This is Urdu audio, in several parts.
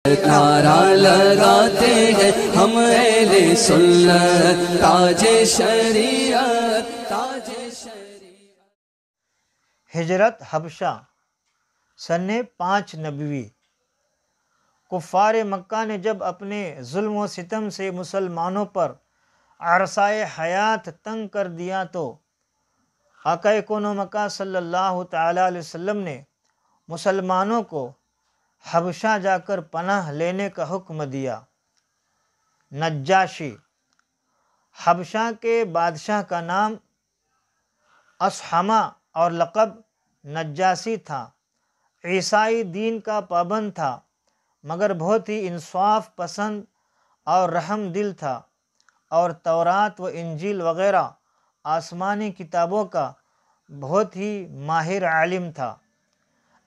نعرہ لگاتے ہیں ہم اہل سنت، تاج شریعت تاج شریعت۔ ہجرت حبشہ سن 5 نبوی۔ کفار مکہ نے جب اپنے ظلم و ستم سے مسلمانوں پر عرصۂ حیات تنگ کر دیا تو آقا کون و مکہ صلی اللہ تعالیٰ علیہ وسلم نے مسلمانوں کو حبشہ جا کر پناہ لینے کا حکم دیا۔ نجاشی حبشہ کے بادشاہ کا نام اصحمہ اور لقب نجاسی تھا۔ عیسائی دین کا پابند تھا مگر بہت ہی انصاف پسند اور رحم دل تھا، اور تورات و انجیل وغیرہ آسمانی کتابوں کا بہت ہی ماہر عالم تھا۔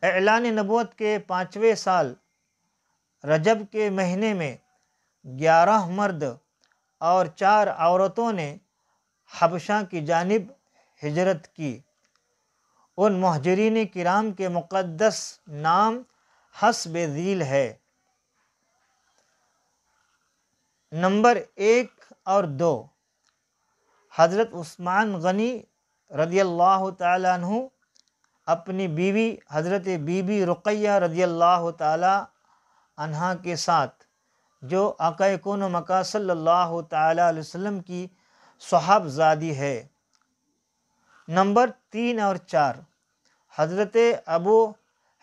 اعلان نبوت کے 5ویں سال رجب کے مہینے میں 11 مرد اور 4 عورتوں نے حبشہ کی جانب ہجرت کی۔ ان مہاجرین کرام کے مقدس نام حسب ذیل ہے۔ نمبر 1 اور 2، حضرت عثمان غنی رضی اللہ تعالیٰ عنہ اپنی بیوی حضرت بی بی رقیہ رضی اللہ تعالیٰ عنہا کے ساتھ، جو آقا کون و مکہ صلی اللہ تعالیٰ علیہ وسلم کی صاحبزادی ہے۔ نمبر 3 اور 4، حضرت ابو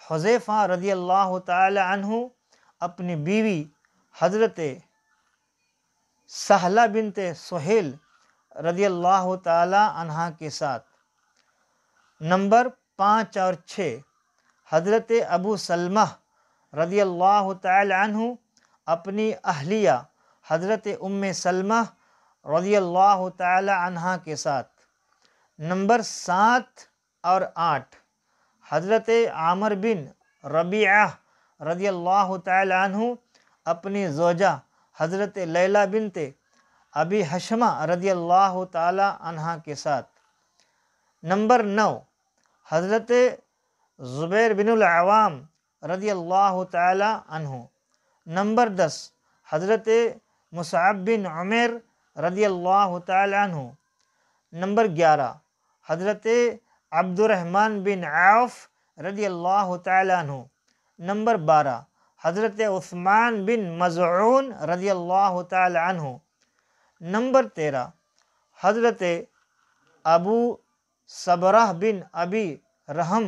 حذیفہ رضی اللہ تعالیٰ عنہ اپنی بیوی حضرت سہلہ بنت سہیل رضی اللہ تعالیٰ عنہا کے ساتھ۔ نمبر 5 اور 6، حضرت ابو سلمہ رضی اللہ تعالیٰ عنہ اپنی اہلیہ حضرت ام سلمہ رضی اللہ تعالیٰ عنہا کے ساتھ۔ نمبر 7 اور 8، حضرت عامر بن ربیعہ رضی اللہ تعالیٰ عنہ اپنی زوجہ حضرت لیلہ بنت ابی حشمہ رضی اللہ تعالیٰ عنہا کے ساتھ۔ نمبر 9، حضرت زبیر بن العوام رضی اللہ تعالیٰ عنہ۔ نمبر 10، حضرت مصعب بن عمیر رضی اللہ تعالیٰ عنہ۔ نمبر 11، حضرت عبد الرحمن بن عوف رضی اللہ تعالیٰ عنہ۔ نمبر 12، حضرت عثمان بن مظعون رضی اللہ تعالیٰ عنہ۔ نمبر 13، حضرت ابو صبرہ بن ابی رحم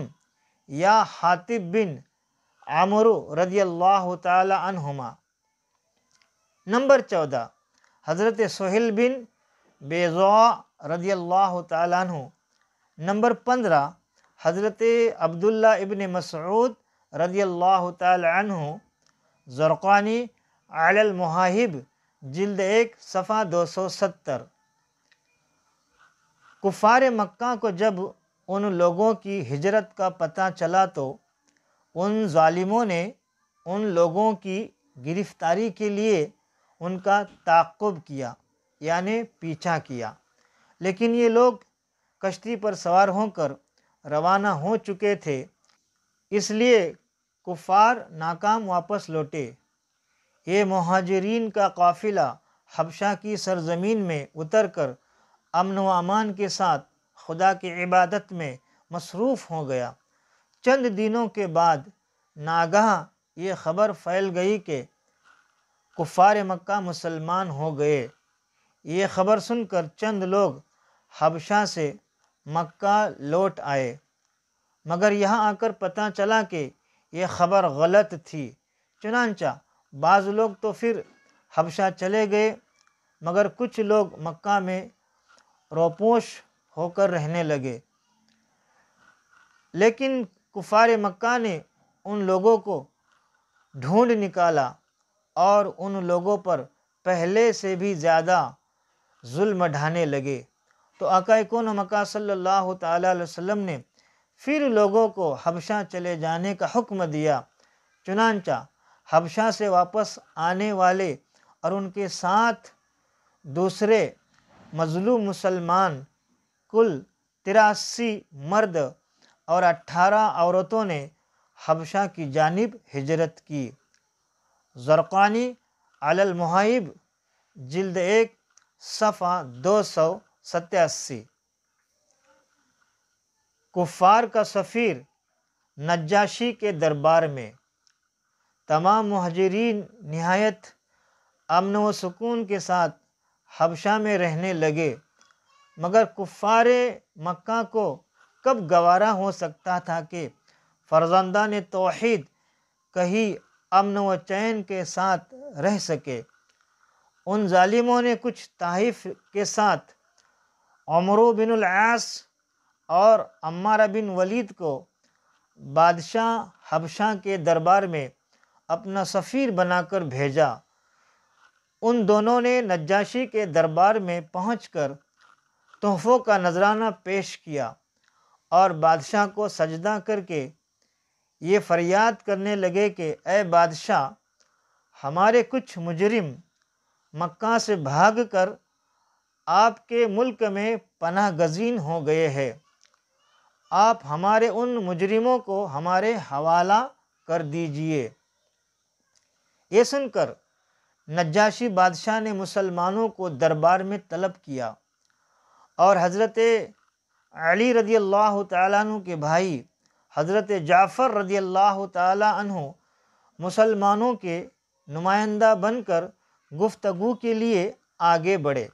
یا حاطب بن عمرو رضی اللہ تعالیٰ عنہما۔ نمبر 14، حضرت سہیل بن بیضاء رضی اللہ تعالیٰ عنہ۔ نمبر 15، حضرت عبداللہ ابن مسعود رضی اللہ تعالیٰ عنہ۔ زرقانی علی المواہب جلد 1 صفحہ 270۔ کفار مکہ کو جب ان لوگوں کی ہجرت کا پتہ چلا تو ان ظالموں نے ان لوگوں کی گرفتاری کے لیے ان کا تعقب کیا، یعنی پیچھا کیا، لیکن یہ لوگ کشتی پر سوار ہو کر روانہ ہو چکے تھے، اس لیے کفار ناکام واپس لوٹے۔ یہ مہاجرین کا قافلہ حبشہ کی سرزمین میں اتر کر امن و امان کے ساتھ خدا کی عبادت میں مصروف ہو گیا۔ چند دنوں کے بعد ناگہاں یہ خبر پھیل گئی کہ کفار مکہ مسلمان ہو گئے۔ یہ خبر سن کر چند لوگ حبشہ سے مکہ لوٹ آئے، مگر یہاں آ کر پتہ چلا کہ یہ خبر غلط تھی، چنانچہ بعض لوگ تو پھر حبشہ چلے گئے مگر کچھ لوگ مکہ میں روپوش ہو کر رہنے لگے۔ لیکن کفار مکہ نے ان لوگوں کو ڈھونڈ نکالا اور ان لوگوں پر پہلے سے بھی زیادہ ظلم ڈھانے لگے، تو آقا کون مکہ صلی اللہ تعالیٰ علیہ وسلم نے پھر لوگوں کو حبشہ چلے جانے کا حکم دیا۔ چنانچہ حبشہ سے واپس آنے والے اور ان کے ساتھ دوسرے مظلوم مسلمان کل 83 مرد اور 18 عورتوں نے حبشہ کی جانب ہجرت کی۔ زرقانی علی المحائب جلد 1 صفحہ 287۔ کفار کا سفیر نجاشی کے دربار میں۔ تمام مہاجرین نہایت امن و سکون کے ساتھ حبشہ میں رہنے لگے، مگر کفار مکہ کو کب گوارا ہو سکتا تھا کہ فرزندان توحید کہیں امن و چین کے ساتھ رہ سکے۔ ان ظالموں نے کچھ تحائف کے ساتھ عمرو بن العاص اور عمارہ بن ولید کو بادشاہ حبشہ کے دربار میں اپنا سفیر بنا کر بھیجا۔ ان دونوں نے نجاشی کے دربار میں پہنچ کر تحفوں کا نذرانہ پیش کیا اور بادشاہ کو سجدہ کر کے یہ فریاد کرنے لگے کہ اے بادشاہ، ہمارے کچھ مجرم مکہ سے بھاگ کر آپ کے ملک میں پناہ گزین ہو گئے ہیں، آپ ہمارے ان مجرموں کو ہمارے حوالہ کر دیجئے۔ یہ سن کر نجاشی بادشاہ نے مسلمانوں کو دربار میں طلب کیا اور حضرت علی رضی اللہ تعالیٰ عنہ کے بھائی حضرت جعفر رضی اللہ تعالیٰ عنہ مسلمانوں کے نمائندہ بن کر گفتگو کے لیے آگے بڑھے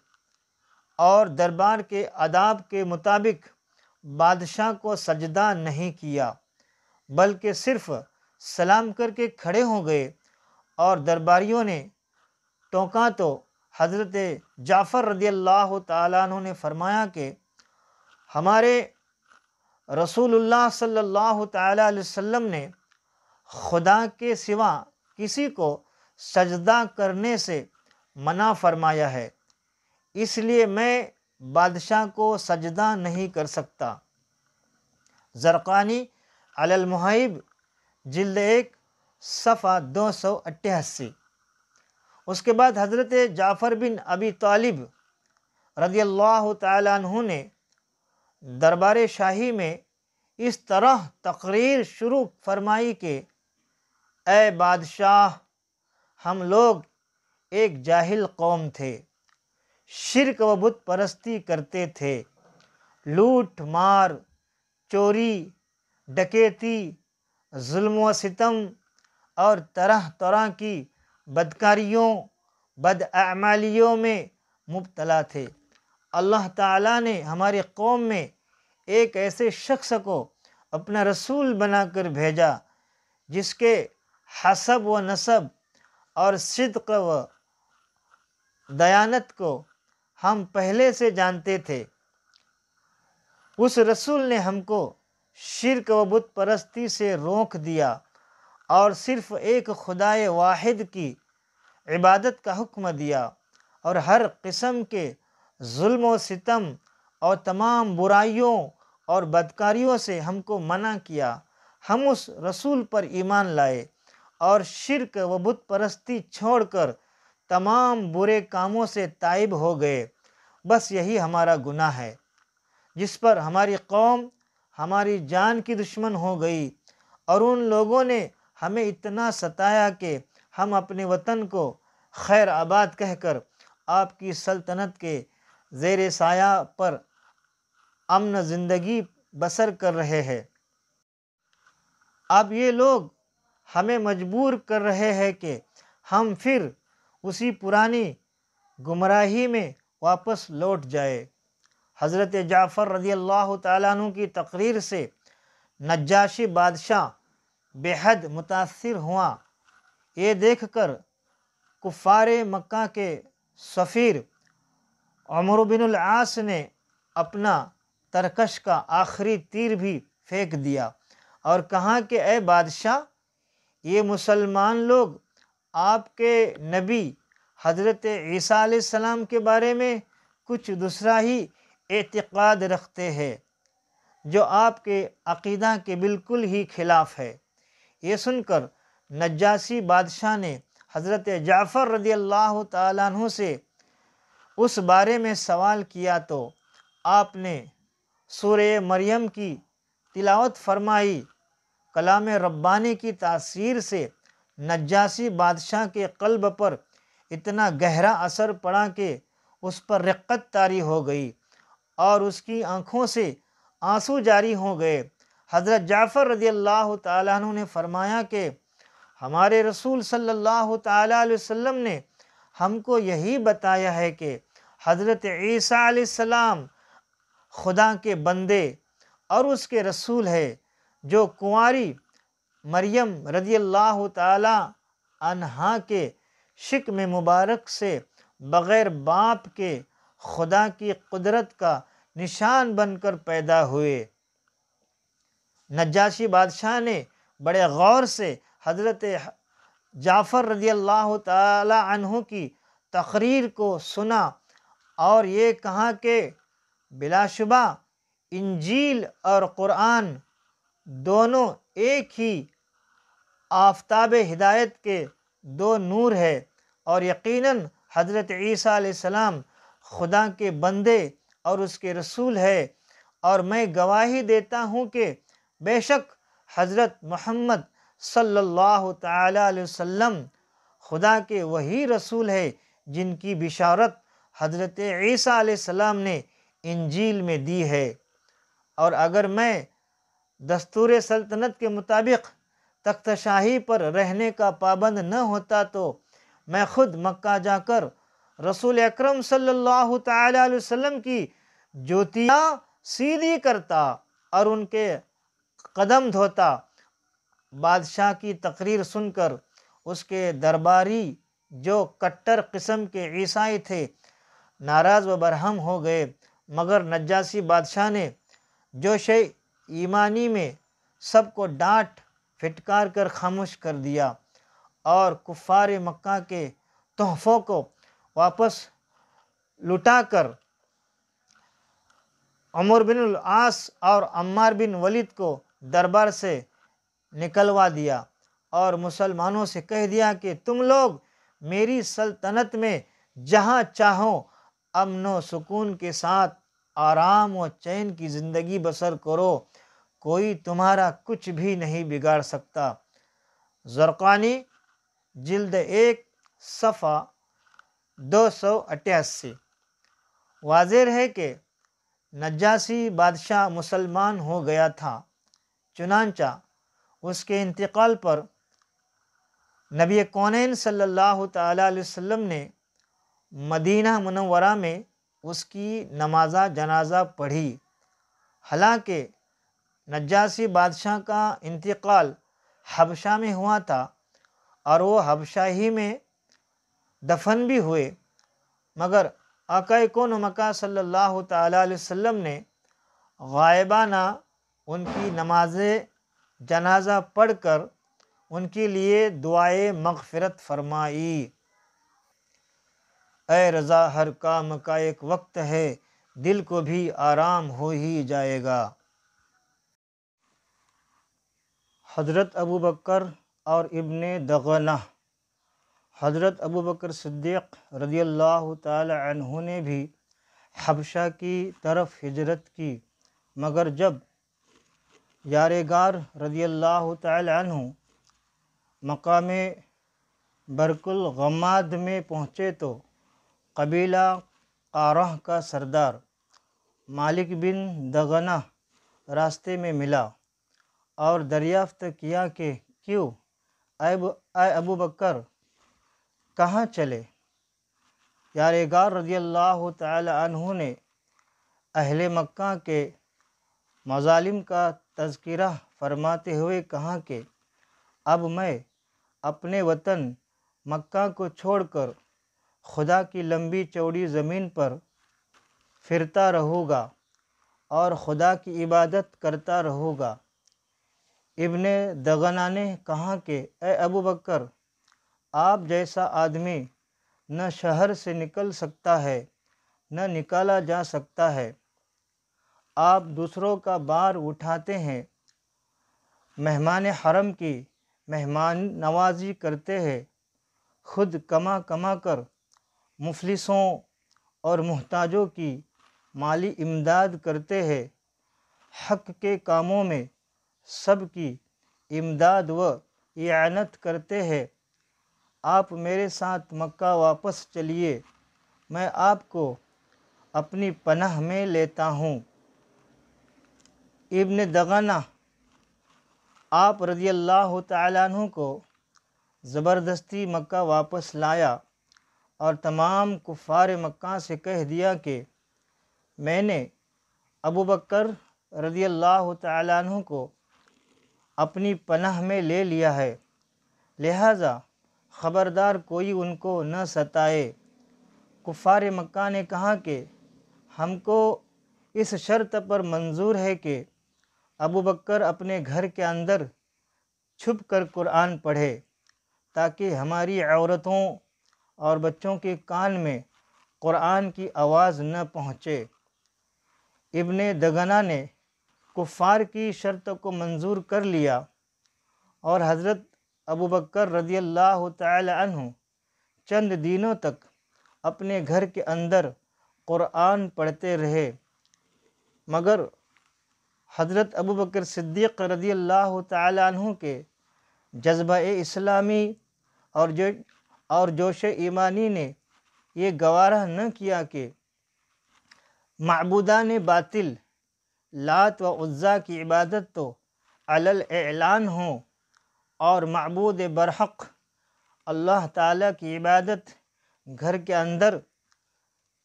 اور دربار کے آداب کے مطابق بادشاہ کو سجدہ نہیں کیا، بلکہ صرف سلام کر کے کھڑے ہو گئے، اور درباریوں نے ٹوکا تو حضرت جعفر رضی اللہ تعالیٰ عنہ نے فرمایا کہ ہمارے رسول اللہ صلی اللہ تعالیٰ علیہ وسلم نے خدا کے سوا کسی کو سجدہ کرنے سے منع فرمایا ہے، اس لیے میں بادشاہ کو سجدہ نہیں کر سکتا۔ زرقانی علی المحائب جلد 1 صفحہ 288۔ اس کے بعد حضرت جعفر بن ابی طالب رضی اللہ تعالیٰ عنہ نے دربار شاہی میں اس طرح تقریر شروع فرمائی کہ اے بادشاہ، ہم لوگ ایک جاہل قوم تھے، شرک و بت پرستی کرتے تھے، لوٹ مار، چوری، ڈکیتی، ظلم و ستم اور طرح طرح کی بدکاریوں، بداعمالیوں میں مبتلا تھے۔ اللہ تعالیٰ نے ہماری قوم میں ایک ایسے شخص کو اپنا رسول بنا کر بھیجا جس کے حسب و نسب اور صدق و دیانت کو ہم پہلے سے جانتے تھے۔ اس رسول نے ہم کو شرک و بت پرستی سے روک دیا اور صرف ایک خدائے واحد کی عبادت کا حکم دیا، اور ہر قسم کے ظلم و ستم اور تمام برائیوں اور بدکاریوں سے ہم کو منع کیا۔ ہم اس رسول پر ایمان لائے اور شرک و بت پرستی چھوڑ کر تمام برے کاموں سے تائب ہو گئے۔ بس یہی ہمارا گناہ ہے جس پر ہماری قوم ہماری جان کی دشمن ہو گئی، اور ان لوگوں نے ہمیں اتنا ستایا کہ ہم اپنے وطن کو خیر آباد کہہ کر آپ کی سلطنت کے زیر سایہ پر امن زندگی بسر کر رہے ہیں۔ اب یہ لوگ ہمیں مجبور کر رہے ہیں کہ ہم پھر اسی پرانی گمراہی میں واپس لوٹ جائے۔ حضرت جعفر رضی اللہ تعالیٰ عنہ کی تقریر سے نجاشی بادشاہ بے حد متاثر ہوا۔ یہ دیکھ کر کفار مکہ کے سفیر عمرو بن العاص نے اپنا ترکش کا آخری تیر بھی پھینک دیا اور کہا کہ اے بادشاہ، یہ مسلمان لوگ آپ کے نبی حضرت عیسیٰ علیہ السلام کے بارے میں کچھ دوسرا ہی اعتقاد رکھتے ہیں جو آپ کے عقیدہ کے بالکل ہی خلاف ہے۔ یہ سن کر نجاشی بادشاہ نے حضرت جعفر رضی اللہ تعالیٰ عنہ سے اس بارے میں سوال کیا تو آپ نے سورہ مریم کی تلاوت فرمائی۔ کلام ربانی کی تاثیر سے نجاشی بادشاہ کے قلب پر اتنا گہرا اثر پڑا کہ اس پر رقت طاری ہو گئی اور اس کی آنکھوں سے آنسو جاری ہو گئے۔ حضرت جعفر رضی اللہ تعالیٰ عنہ نے فرمایا کہ ہمارے رسول صلی اللہ تعالیٰ علیہ وسلم نے ہم کو یہی بتایا ہے کہ حضرت عیسیٰ علیہ السلام خدا کے بندے اور اس کے رسول ہے، جو کنواری مریم رضی اللہ تعالی عنہا کے شکم مبارک سے بغیر باپ کے خدا کی قدرت کا نشان بن کر پیدا ہوئے۔ نجاشی بادشاہ نے بڑے غور سے حضرت جعفر رضی اللہ تعالی عنہ کی تقریر کو سنا اور یہ کہا کہ بلا شبہ انجیل اور قرآن دونوں ایک ہی آفتاب ہدایت کے دو نور ہے، اور یقیناً حضرت عیسیٰ علیہ السلام خدا کے بندے اور اس کے رسول ہے، اور میں گواہی دیتا ہوں کہ بے شک حضرت محمد صلی اللہ تعالی علیہ وسلم خدا کے وہی رسول ہے جن کی بشارت حضرت عیسیٰ علیہ السلام نے انجیل میں دی ہے۔ اور اگر میں دستور سلطنت کے مطابق تخت شاہی پر رہنے کا پابند نہ ہوتا تو میں خود مکہ جا کر رسول اکرم صلی اللہ تعالی علیہ وسلم کی جوتیاں سیدھی کرتا اور ان کے قدم دھوتا۔ بادشاہ کی تقریر سن کر اس کے درباری جو کٹر قسم کے عیسائی تھے ناراض و برہم ہو گئے، مگر نجاشی بادشاہ نے جوش ایمانی میں سب کو ڈانٹ پھٹکار کر خاموش کر دیا اور کفار مکہ کے تحفوں کو واپس لٹا کر عمر بن العاص اور عمار بن ولید کو دربار سے نکلوا دیا اور مسلمانوں سے کہہ دیا کہ تم لوگ میری سلطنت میں جہاں چاہو امن و سکون کے ساتھ آرام و چین کی زندگی بسر کرو، کوئی تمہارا کچھ بھی نہیں بگاڑ سکتا۔ زرقانی جلد 1 صفحہ 288۔ واضح ہے کہ نجاشی بادشاہ مسلمان ہو گیا تھا، چنانچہ اس کے انتقال پر نبی کونین صلی اللہ تعالیٰ علیہ وسلم نے مدینہ منورہ میں اس کی نماز جنازہ پڑھی۔ حالانکہ نجاشی بادشاہ کا انتقال حبشہ میں ہوا تھا اور وہ حبشہ ہی میں دفن بھی ہوئے، مگر آقا کون و مکان صلی اللہ تعالیٰ علیہ وسلم نے غائبانہ ان کی نماز جنازہ پڑھ کر ان کے لیے دعائے مغفرت فرمائی۔ اے رضا، ہر کام کا ایک وقت ہے، دل کو بھی آرام ہو ہی جائے گا۔ حضرت ابوبکر اور ابن دغنہ۔ حضرت ابوبکر صدیق رضی اللہ تعالی عنہ نے بھی حبشہ کی طرف ہجرت کی، مگر جب یارغار رضی اللہ تعالی عنہ مقام برک الغماد میں پہنچے تو قبیلہ قارہ کا سردار مالک بن دغنہ راستے میں ملا اور دریافت کیا کہ کیوں اے ابو بکر کہاں چلے؟ یارغار رضی اللہ تعالی عنہ نے اہل مکہ کے مظالم کا تذکرہ فرماتے ہوئے کہا کہ اب میں اپنے وطن مکہ کو چھوڑ کر خدا کی لمبی چوڑی زمین پر پھرتا رہوں گا اور خدا کی عبادت کرتا رہوں گا۔ ابن دغنہ نے کہا کہ اے ابو بکر، آپ جیسا آدمی نہ شہر سے نکل سکتا ہے نہ نکالا جا سکتا ہے، آپ دوسروں کا بار اٹھاتے ہیں، مہمان حرم کی مہمان نوازی کرتے ہیں، خود کما کما کر مفلسوں اور محتاجوں کی مالی امداد کرتے ہیں، حق کے کاموں میں سب کی امداد و اعانت کرتے ہیں، آپ میرے ساتھ مکہ واپس چلیے، میں آپ کو اپنی پناہ میں لیتا ہوں۔ ابن دغنہ آپ رضی اللہ تعالیٰ عنہ کو زبردستی مکہ واپس لایا اور تمام کفار مکہ سے کہہ دیا کہ میں نے ابو بکر رضی اللہ تعالیٰ عنہ کو اپنی پناہ میں لے لیا ہے، لہٰذا خبردار کوئی ان کو نہ ستائے۔ کفار مکہ نے کہا کہ ہم کو اس شرط پر منظور ہے کہ ابو بکر اپنے گھر کے اندر چھپ کر قرآن پڑھے تاکہ ہماری عورتوں اور بچوں کے کان میں قرآن کی آواز نہ پہنچے۔ ابن دغنہ نے کفار کی شرط کو منظور کر لیا اور حضرت ابو بکر رضی اللہ تعالی عنہ چند دنوں تک اپنے گھر کے اندر قرآن پڑھتے رہے، مگر حضرت ابو بکر صدیق رضی اللہ تعالی عنہ کے جذبہ اسلامی اور جوش ایمانی نے یہ گوارہ نہ کیا کہ معبودان باطل لات و عزیٰ کی عبادت تو علی الاعلان ہوں اور معبود برحق اللہ تعالیٰ کی عبادت گھر کے اندر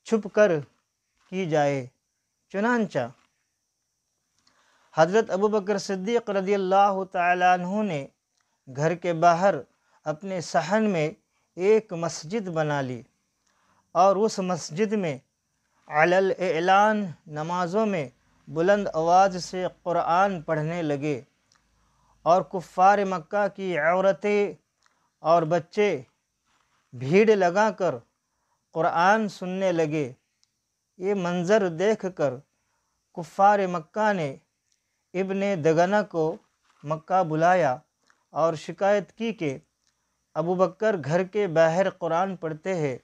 چھپ کر کی جائے۔ چنانچہ حضرت ابو بکر صدیق رضی اللہ تعالیٰ عنہ نے گھر کے باہر اپنے صحن میں ایک مسجد بنا لی اور اس مسجد میں علی الاعلان نمازوں میں بلند آواز سے قرآن پڑھنے لگے، اور کفار مکہ کی عورتیں اور بچے بھیڑ لگا کر قرآن سننے لگے۔ یہ منظر دیکھ کر کفار مکہ نے ابن دغنہ کو مکہ بلایا اور شکایت کی کہ ابو بکر گھر کے باہر قرآن پڑھتے ہیں،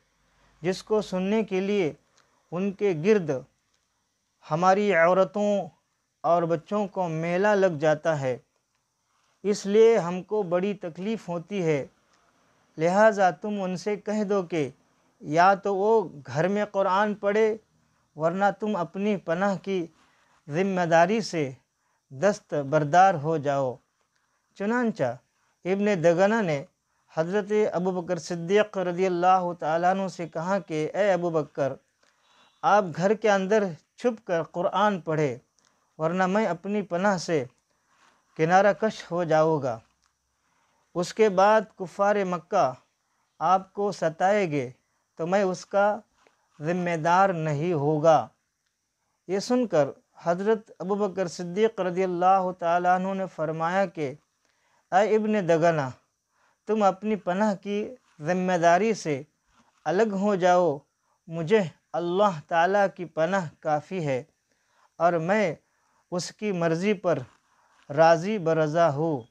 جس کو سننے کے لیے ان کے گرد ہماری عورتوں اور بچوں کو میلہ لگ جاتا ہے، اس لیے ہم کو بڑی تکلیف ہوتی ہے، لہٰذا تم ان سے کہہ دو کہ یا تو وہ گھر میں قرآن پڑھے ورنہ تم اپنی پناہ کی ذمہ داری سے دست بردار ہو جاؤ۔ چنانچہ ابن دغنہ نے حضرت ابو بکر صدیق رضی اللہ تعالیٰ عنہ سے کہا کہ اے ابو بکر، آپ گھر کے اندر چھپ کر قرآن پڑھے ورنہ میں اپنی پناہ سے کنارہ کش ہو جاؤں گا، اس کے بعد کفار مکہ آپ کو ستائیں گے تو میں اس کا ذمہ دار نہیں ہوگا۔ یہ سن کر حضرت ابو بکر صدیق رضی اللہ تعالیٰ عنہ نے فرمایا کہ اے ابن دغنہ، تم اپنی پناہ کی ذمہ داری سے الگ ہو جاؤ، مجھے اللہ تعالیٰ کی پناہ کافی ہے اور میں اس کی مرضی پر راضی برضا ہوں۔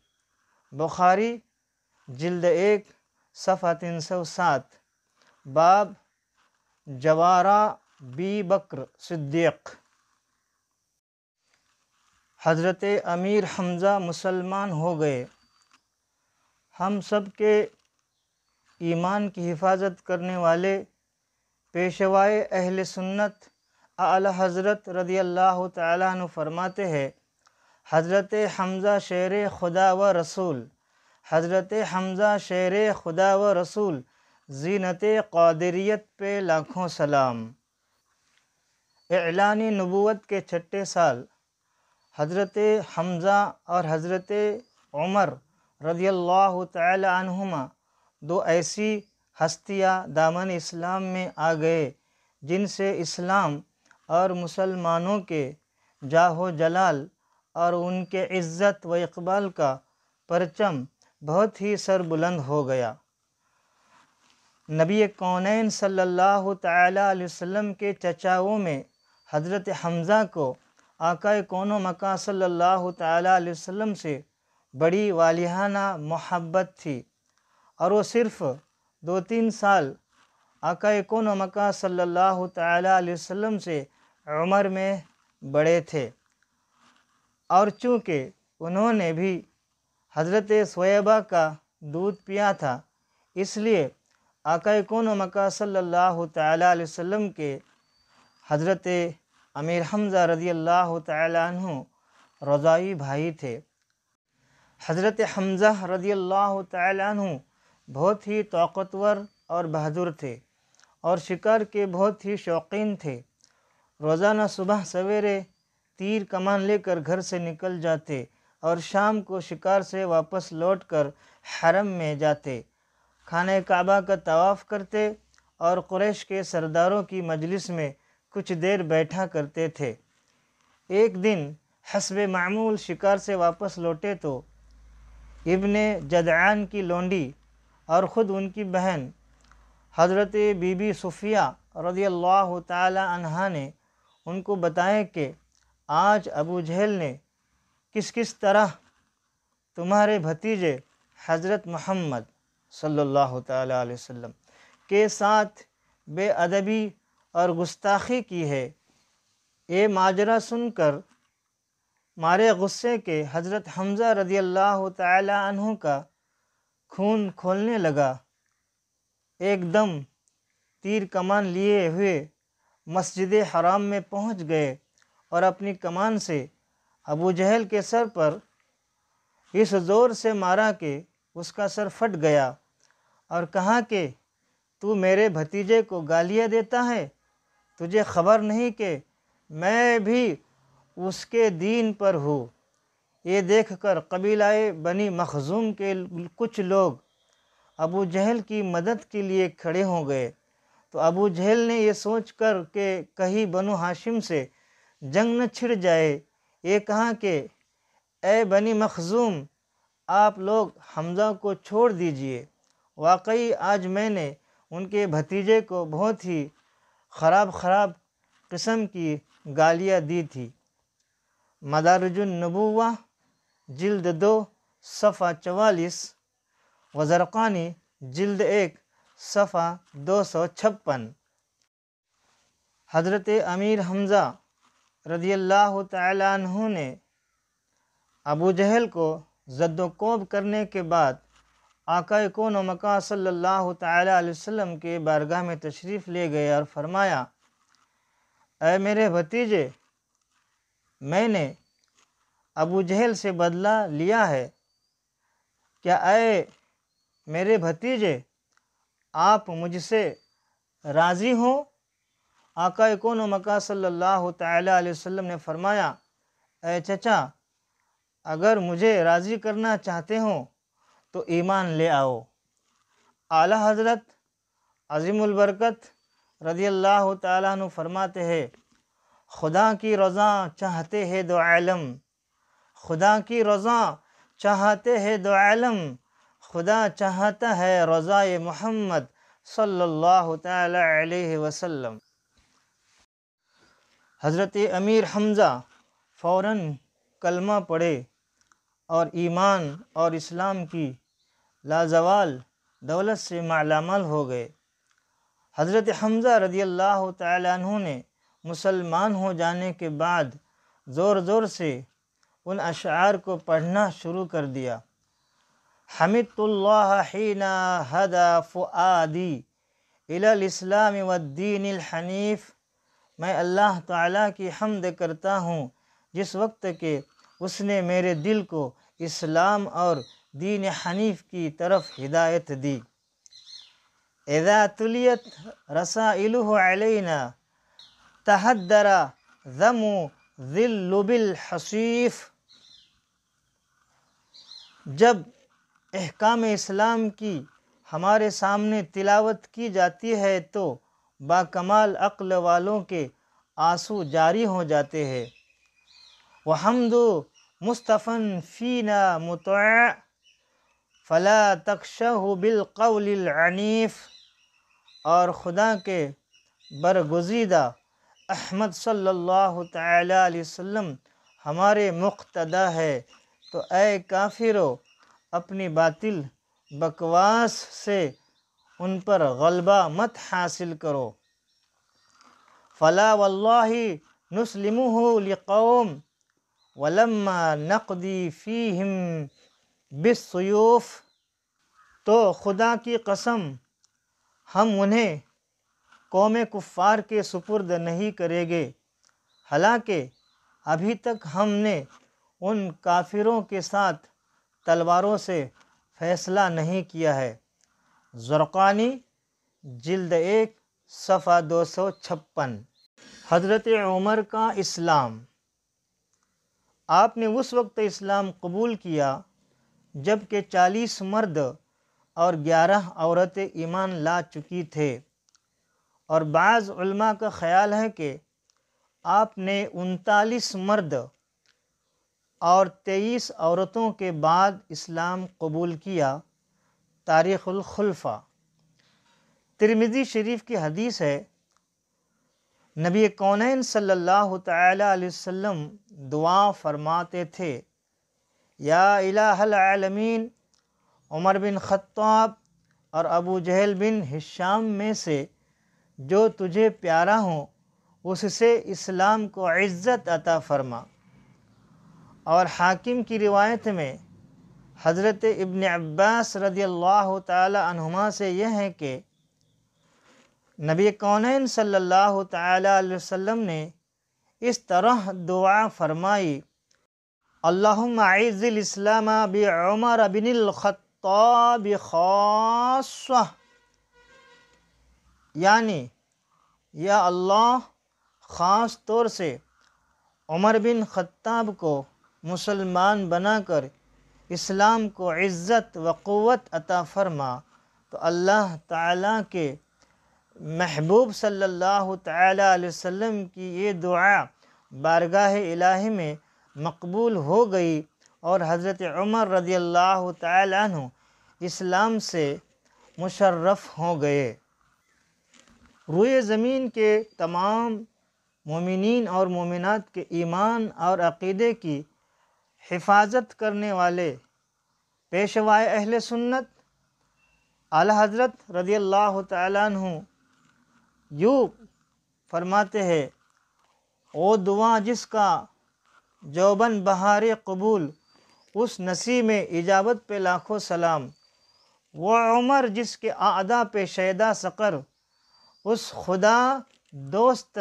بخاری جلد 1 صفحہ 307، باب جوارا بی بکر صدیق۔ حضرت امیر حمزہ مسلمان ہو گئے۔ ہم سب کے ایمان کی حفاظت کرنے والے پیشوائے اہل سنت اعلی حضرت رضی اللہ تعالیٰ عنہ فرماتے ہیں، حضرت حمزہ شیر خدا و رسول، حضرت حمزہ شیر خدا و رسول، زینت قادریت پہ لاکھوں سلام۔ اعلان نبوت کے چھٹے سال حضرت حمزہ اور حضرت عمر رضی اللہ تعالی عنہما دو ایسی ہستیاں دامن اسلام میں آ گئے جن سے اسلام اور مسلمانوں کے جاہ و جلال اور ان کے عزت و اقبال کا پرچم بہت ہی سر بلند ہو گیا۔ نبی کونین صلی اللہ تعالی علیہ وسلم کے چچاؤں میں حضرت حمزہ کو آقا کون و مکان صلی اللہ تعالی علیہ وسلم سے بڑی والہانہ محبت تھی، اور وہ صرف 2-3 سال آقا کون و مکان صلی اللہ تعالی علیہ وسلم سے عمر میں بڑے تھے، اور چونکہ انہوں نے بھی حضرت سویبہ کا دودھ پیا تھا، اس لیے آقا کون و مکہ صلی اللہ تعالیٰ علیہ وسلم کے حضرت امیر حمزہ رضی اللہ تعالیٰ عنہ رضاعی بھائی تھے۔ حضرت حمزہ رضی اللہ تعالیٰ عنہ بہت ہی طاقتور اور بہادر تھے اور شکار کے بہت ہی شوقین تھے۔ روزانہ صبح سویرے تیر کمان لے کر گھر سے نکل جاتے اور شام کو شکار سے واپس لوٹ کر حرم میں جاتے، خانہ کعبہ کا طواف کرتے اور قریش کے سرداروں کی مجلس میں کچھ دیر بیٹھا کرتے تھے۔ ایک دن حسب معمول شکار سے واپس لوٹے تو ابن جدعان کی لونڈی اور خود ان کی بہن حضرت بی بی صفیہ رضی اللہ تعالی عنہا نے ان کو بتایا کہ آج ابو جہل نے کس طرح تمہارے بھتیجے حضرت محمد صلی اللہ تعالی علیہ وسلم کے ساتھ بے ادبی اور گستاخی کی ہے۔ یہ ماجرا سن کر مارے غصے کے حضرت حمزہ رضی اللہ تعالی عنہ کا خون کھولنے لگا۔ ایک دم تیر کمان لیے ہوئے مسجد حرام میں پہنچ گئے اور اپنی کمان سے ابو جہل کے سر پر اس زور سے مارا کہ اس کا سر پھٹ گیا اور کہا کہ تو میرے بھتیجے کو گالیاں دیتا ہے، تجھے خبر نہیں کہ میں بھی اس کے دین پر ہوں۔ یہ دیکھ کر قبیلہ بنی مخزوم کے کچھ لوگ ابو جہل کی مدد کے لیے کھڑے ہو گئے، تو ابو جہل نے یہ سوچ کر کہ کہیں بنو ہاشم سے جنگ نہ چھڑ جائے، یہ کہا کہ اے بنی مخزوم، آپ لوگ حمزہ کو چھوڑ دیجئے۔ واقعی آج میں نے ان کے بھتیجے کو بہت ہی خراب قسم کی گالیاں دی تھی۔ مدارج النبوہ جلد 2 صفحہ 44 وزرقانی جلد 1 صفحہ 256۔ حضرت امیر حمزہ رضی اللہ تعالی عنہ نے ابو جہل کو زد و کوب کرنے کے بعد آقا کون و مکہ صلی اللہ تعالی علیہ وسلم کے بارگاہ میں تشریف لے گئے اور فرمایا، اے میرے بھتیجے، میں نے ابو جہل سے بدلہ لیا ہے، کیا اے میرے بھتیجے آپ مجھ سے راضی ہوں؟ آقا کون و مکہ صلی اللہ تعالی علیہ وسلم نے فرمایا، اے چچا، اگر مجھے راضی کرنا چاہتے ہوں تو ایمان لے آؤ۔ اعلیٰ حضرت عظیم البرکت رضی اللہ تعالیٰ عنہ فرماتے ہیں، خدا کی رضا چاہتے ہیں دو عالم، خدا کی رضا چاہتے ہیں دو عالم، خدا چاہتا ہے رضائے محمد صلی اللہ تعالی علیہ وسلم۔ حضرت امیر حمزہ فوراً کلمہ پڑھے اور ایمان اور اسلام کی لازوال دولت سے مالا مال ہو گئے۔ حضرت حمزہ رضی اللہ تعالی عنہ نے مسلمان ہو جانے کے بعد زور سے ان اشعار کو پڑھنا شروع کر دیا۔ حمدت اللہ حین ہدی فؤادی الی الاسلام والدین الحنیف، میں اللہ تعالیٰ کی حمد کرتا ہوں جس وقت کہ اس نے میرے دل کو اسلام اور دین حنیف کی طرف ہدایت دی۔ اذا تلیت رسائلہ علینا تحدر ذم ذل بالحصیف، جب احکام اسلام کی ہمارے سامنے تلاوت کی جاتی ہے تو باکمال عقل والوں کے آنسو جاری ہو جاتے ہیں۔ وحمد مصطفیٰ فینا مطاع فلا تخشہ بالقول العنیف، اور خدا کے برگزیدہ احمد صلی اللہ تعالی علیہ وسلم ہمارے مقتدی ہے، تو اے کافرو اپنی باطل بکواس سے ان پر غلبہ مت حاصل کرو۔ فلا واللہ نسلمہ لقوم ولما نقضی فیہم بالسیوف، تو خدا کی قسم ہم انہیں قوم کفار کے سپرد نہیں کریں گے، حالانکہ ابھی تک ہم نے ان کافروں کے ساتھ تلواروں سے فیصلہ نہیں کیا ہے۔ زرقانی جلد 1 صفحہ 256۔ حضرت عمر کا اسلام۔ آپ نے اس وقت اسلام قبول کیا جب کہ 40 مرد اور 11 عورتیں ایمان لا چکی تھے، اور بعض علماء کا خیال ہے کہ آپ نے 39 مرد اور 23 عورتوں کے بعد اسلام قبول کیا۔ تاریخ الخلفاء۔ ترمذی شریف کی حدیث ہے، نبی کونین صلی اللہ تعالی علیہ وسلم دعا فرماتے تھے، یا الہ العالمین، عمر بن خطاب اور ابو جہل بن ہشام میں سے جو تجھے پیارا ہوں اس سے اسلام کو عزت عطا فرما۔ اور حاکم کی روایت میں حضرت ابن عباس رضی اللہ تعالی عنہما سے یہ ہے کہ نبی کونین صلی اللہ تعالی علیہ وسلم نے اس طرح دعا فرمائی، اللہم اعز الاسلام بعمر بن الخطاب خاصہ، یعنی یا اللہ خاص طور سے عمر بن خطاب کو مسلمان بنا کر اسلام کو عزت و قوت عطا فرما۔ تو اللہ تعالیٰ کے محبوب صلی اللہ تعالی علیہ وسلم کی یہ دعا بارگاہ الہی میں مقبول ہو گئی، اور حضرت عمر رضی اللہ تعالی عنہ اسلام سے مشرف ہو گئے۔ روئے زمین کے تمام مومنین اور مومنات کے ایمان اور عقیدے کی حفاظت کرنے والے پیشوائے اہل سنت اعلی حضرت رضی اللہ تعالیٰ عنہ یوں فرماتے ہیں، او دعا جس کا جوبن بہار قبول، اس نسی میں اجابت پہ لاکھوں سلام۔ وہ عمر جس کے اعداء پہ شیدا سقر، اس خدا دوست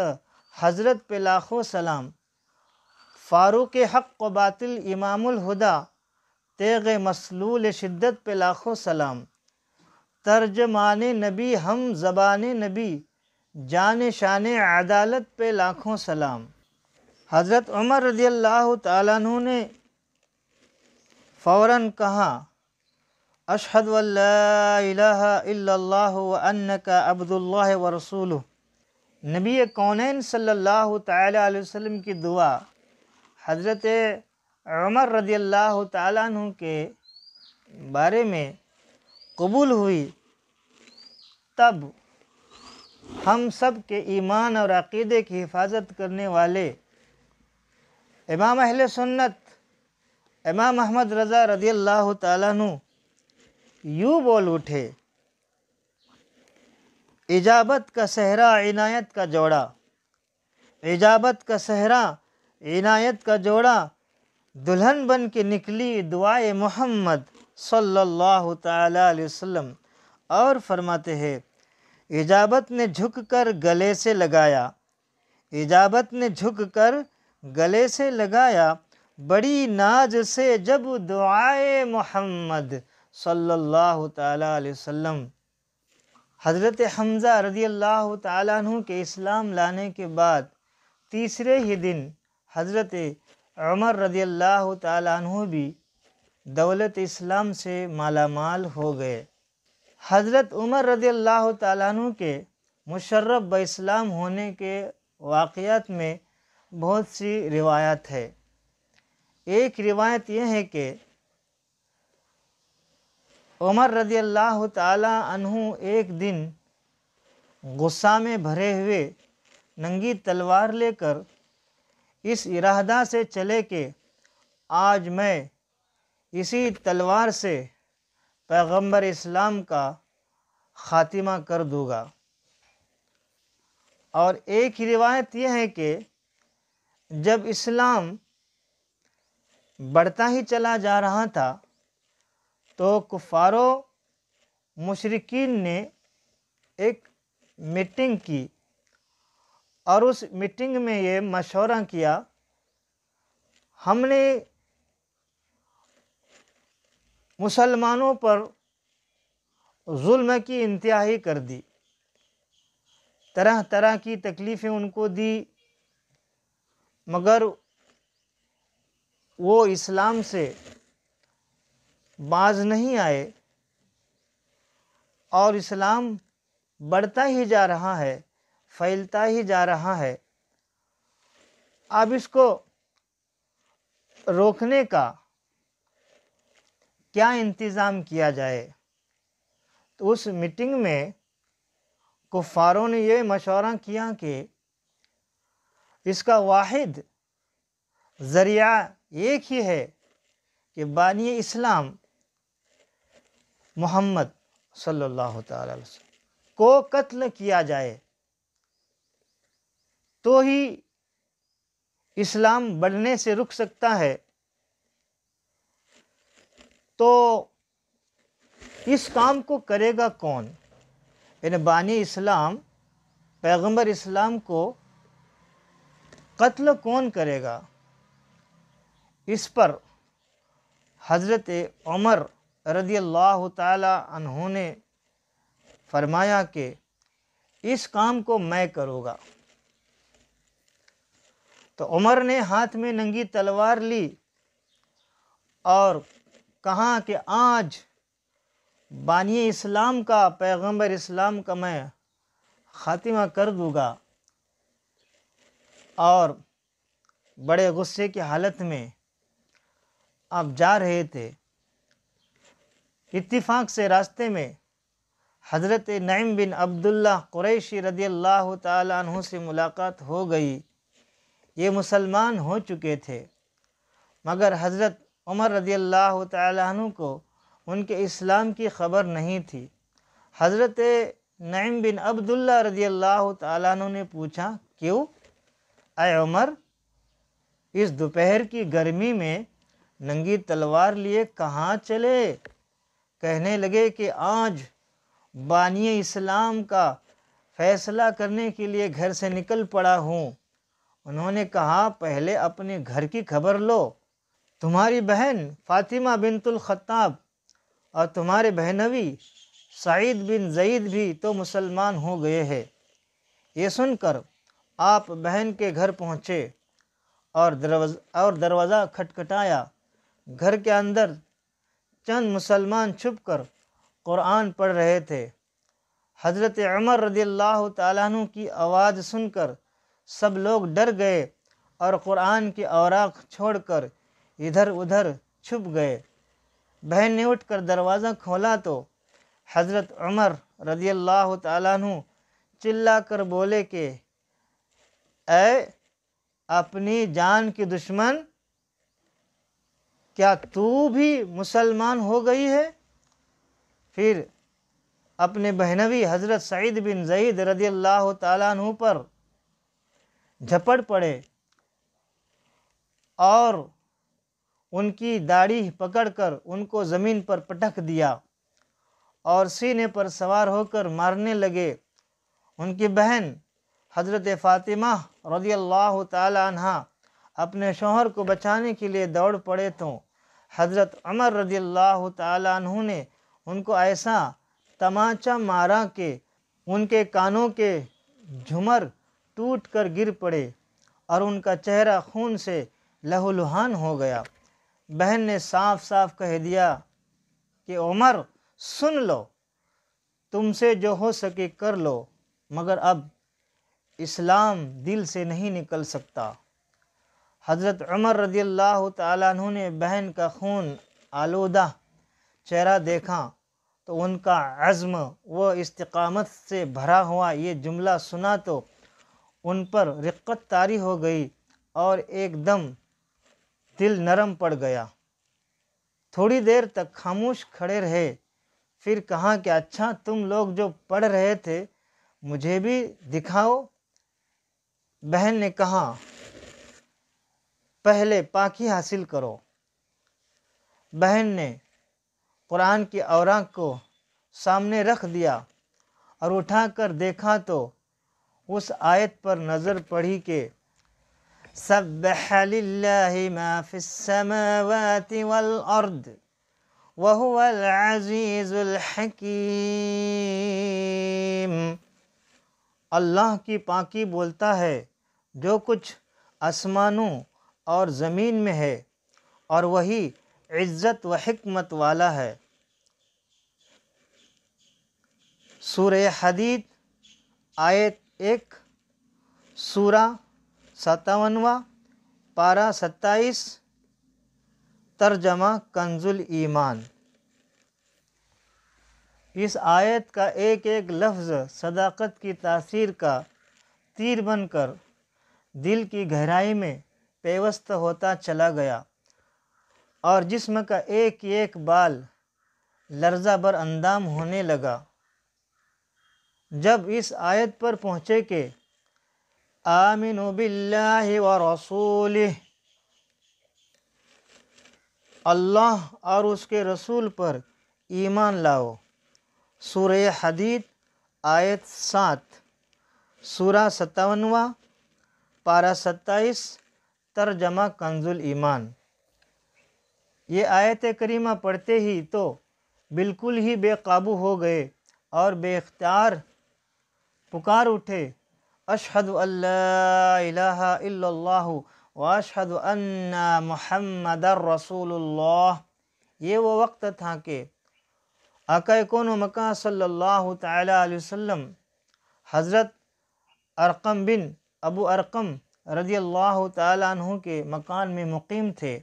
حضرت پہ لاکھوں سلام۔ فاروق حق و باطل امام الہدا، تیغ مسلول شدت پہ لاکھوں سلام۔ ترجمان نبی ہم زبان نبی، جان شان عدالت پہ لاکھوں سلام۔ حضرت عمر رضی اللہ تعالیٰ عنہ نے فوراً کہا، اشہد ان لا الہ الا اللہ وانک عبد اللہ ورسولہ۔ نبی کونین صلی اللہ تعالی علیہ وسلم کی دعا حضرت عمر رضی اللہ تعالیٰ عنہ کے بارے میں قبول ہوئی، تب ہم سب کے ایمان اور عقیدے کی حفاظت کرنے والے امام اہل سنت امام احمد رضا رضی اللہ تعالیٰ عنہ یوں بول اٹھے، اجابت کا صحرا عنایت کا جوڑا، اجابت کا صحرا عنایت کا جوڑا، دلہن بن کے نکلی دعائے محمد صلی اللہ تعالی علیہ وسلم۔ اور فرماتے ہیں، اجابت نے جھک کر گلے سے لگایا، اجابت نے جھک کر گلے سے لگایا، بڑی ناز سے جب دعائے محمد صلی اللہ تعالی علیہ وسلم۔ حضرت حمزہ رضی اللہ تعالیٰ عنہ کے اسلام لانے کے بعد تیسرے ہی دن حضرت عمر رضی اللہ تعالیٰ عنہ بھی دولت اسلام سے مالا مال ہو گئے۔ حضرت عمر رضی اللہ تعالیٰ عنہ کے مشرف باسلام ہونے کے واقعات میں بہت سی روایات ہے۔ ایک روایت یہ ہے کہ عمر رضی اللہ تعالیٰ عنہ ایک دن غصہ میں بھرے ہوئے ننگی تلوار لے کر اس ارادہ سے چلے کہ آج میں اسی تلوار سے پیغمبر اسلام کا خاتمہ کر دوں گا۔ اور ایک روایت یہ ہے کہ جب اسلام بڑھتا ہی چلا جا رہا تھا تو کفاروں مشرکین نے ایک میٹنگ کی اور اس میٹنگ میں یہ مشورہ کیا، ہم نے مسلمانوں پر ظلم کی انتہائی کر دی، طرح طرح کی تکلیفیں ان کو دی، مگر وہ اسلام سے باز نہیں آئے اور اسلام بڑھتا ہی جا رہا ہے، پھیلتا ہی جا رہا ہے۔ اب اس کو روکنے کا کیا انتظام کیا جائے؟ تو اس میٹنگ میں کفاروں نے یہ مشورہ کیا کہ اس کا واحد ذریعہ ایک ہی ہے کہ بانی اسلام محمد صلی اللہ تعالی علیہ وسلم کو قتل کیا جائے، تو ہی اسلام بڑھنے سے رک سکتا ہے۔ تو اس کام کو کرے گا کون؟ یعنی بانی اسلام، پیغمبر اسلام کو قتل کون کرے گا؟ اس پر حضرت عمر رضی اللہ تعالی عنہ نے فرمایا کہ اس کام کو میں کروں گا۔ تو عمر نے ہاتھ میں ننگی تلوار لی اور کہا کہ آج بانی اسلام کا، پیغمبر اسلام کا میں خاتمہ کر دوں گا، اور بڑے غصے کی حالت میں آپ جا رہے تھے۔ اتفاق سے راستے میں حضرت نعیم بن عبداللہ قریشی رضی اللہ تعالی عنہ سے ملاقات ہو گئی۔ یہ مسلمان ہو چکے تھے، مگر حضرت عمر رضی اللہ تعالی عنہ کو ان کے اسلام کی خبر نہیں تھی۔ حضرت نعیم بن عبداللہ رضی اللہ تعالی عنہ نے پوچھا، کیوں اے عمر، اس دوپہر کی گرمی میں ننگی تلوار لیے کہاں چلے؟ کہنے لگے کہ آج بانی اسلام کا فیصلہ کرنے کے لیے گھر سے نکل پڑا ہوں۔ انہوں نے کہا، پہلے اپنے گھر کی خبر لو، تمہاری بہن فاطمہ بنت الخطاب اور تمہارے بہنوئی سعید بن زید بھی تو مسلمان ہو گئے ہیں۔ یہ سن کر آپ بہن کے گھر پہنچے اور دروازہ کھٹکھٹایا۔ گھر کے اندر چند مسلمان چھپ کر قرآن پڑھ رہے تھے۔ حضرت عمر رضی اللہ تعالیٰ عنہ کی آواز سن کر سب لوگ ڈر گئے اور قرآن کی اوراق چھوڑ کر ادھر ادھر چھپ گئے۔ بہن نے اٹھ کر دروازہ کھولا تو حضرت عمر رضی اللہ تعالیٰ عنہ چلا کر بولے کہ اے اپنی جان کی دشمن، کیا تو بھی مسلمان ہو گئی ہے؟ پھر اپنے بہنوئی حضرت سعید بن زید رضی اللہ تعالیٰ عنہ پر جھپٹ پڑے اور ان کی داڑھی پکڑ کر ان کو زمین پر پٹک دیا اور سینے پر سوار ہو کر مارنے لگے۔ ان کی بہن حضرت فاطمہ رضی اللہ تعالی عنہا اپنے شوہر کو بچانے کے لیے دوڑ پڑے تو حضرت عمر رضی اللہ تعالی عنہ نے ان کو ایسا تماچا مارا کہ ان کے کانوں کے جھمر ٹوٹ کر گر پڑے اور ان کا چہرہ خون سے لہولہان ہو گیا۔ بہن نے صاف صاف کہہ دیا کہ عمر سن لو، تم سے جو ہو سکے کر لو، مگر اب اسلام دل سے نہیں نکل سکتا۔ حضرت عمر رضی اللہ تعالیٰ عنہ نے بہن کا خون آلودہ چہرہ دیکھا تو ان کا عزم و استقامت سے بھرا ہوا یہ جملہ سنا تو ان پر رقت طاری ہو گئی اور ایک دم دل نرم پڑ گیا۔ تھوڑی دیر تک خاموش کھڑے رہے، پھر کہا کہ اچھا، تم لوگ جو پڑھ رہے تھے مجھے بھی دکھاؤ۔ بہن نے کہا، پہلے پاکی حاصل کرو۔ بہن نے قرآن کی اوراق کو سامنے رکھ دیا اور اٹھا کر دیکھا تو اس آیت پر نظر پڑی کہ سبح للہ ما فی السماوات والارض وهو العزیز الحکیم، اللہ کی پاکی بولتا ہے جو کچھ آسمانوں اور زمین میں ہے، اور وہی عزت و حکمت والا ہے۔ سورہ حدید آیت 1، سورہ 57، پارہ 27، ترجمہ کنز الایمان۔ اس آیت کا ایک ایک لفظ صداقت کی تاثیر کا تیر بن کر دل کی گہرائی میں پیوست ہوتا چلا گیا، اور جسم کا ایک ایک بال لرزہ بر اندام ہونے لگا۔ جب اس آیت پر پہنچے کہ آمنوا باللہ ورسولہ، اللہ اور اس کے رسول پر ایمان لاؤ، سورہ حدید آیت 7، سورہ 57، پارہ 27، ترجمہ کنز الایمان۔ یہ آیت کریمہ پڑھتے ہی تو بالکل ہی بے قابو ہو گئے اور بے اختیار پکار اٹھے، اشہد ان لا الہ الا اللہ واشہد ان محمد رسول اللہ۔ یہ وہ وقت تھا کہ آقا کون و مکان صلی اللہ تعالی علیہ وسلم حضرت ارقم بن ابو ارقم رضی اللہ تعالی عنہ کے مکان میں مقیم تھے۔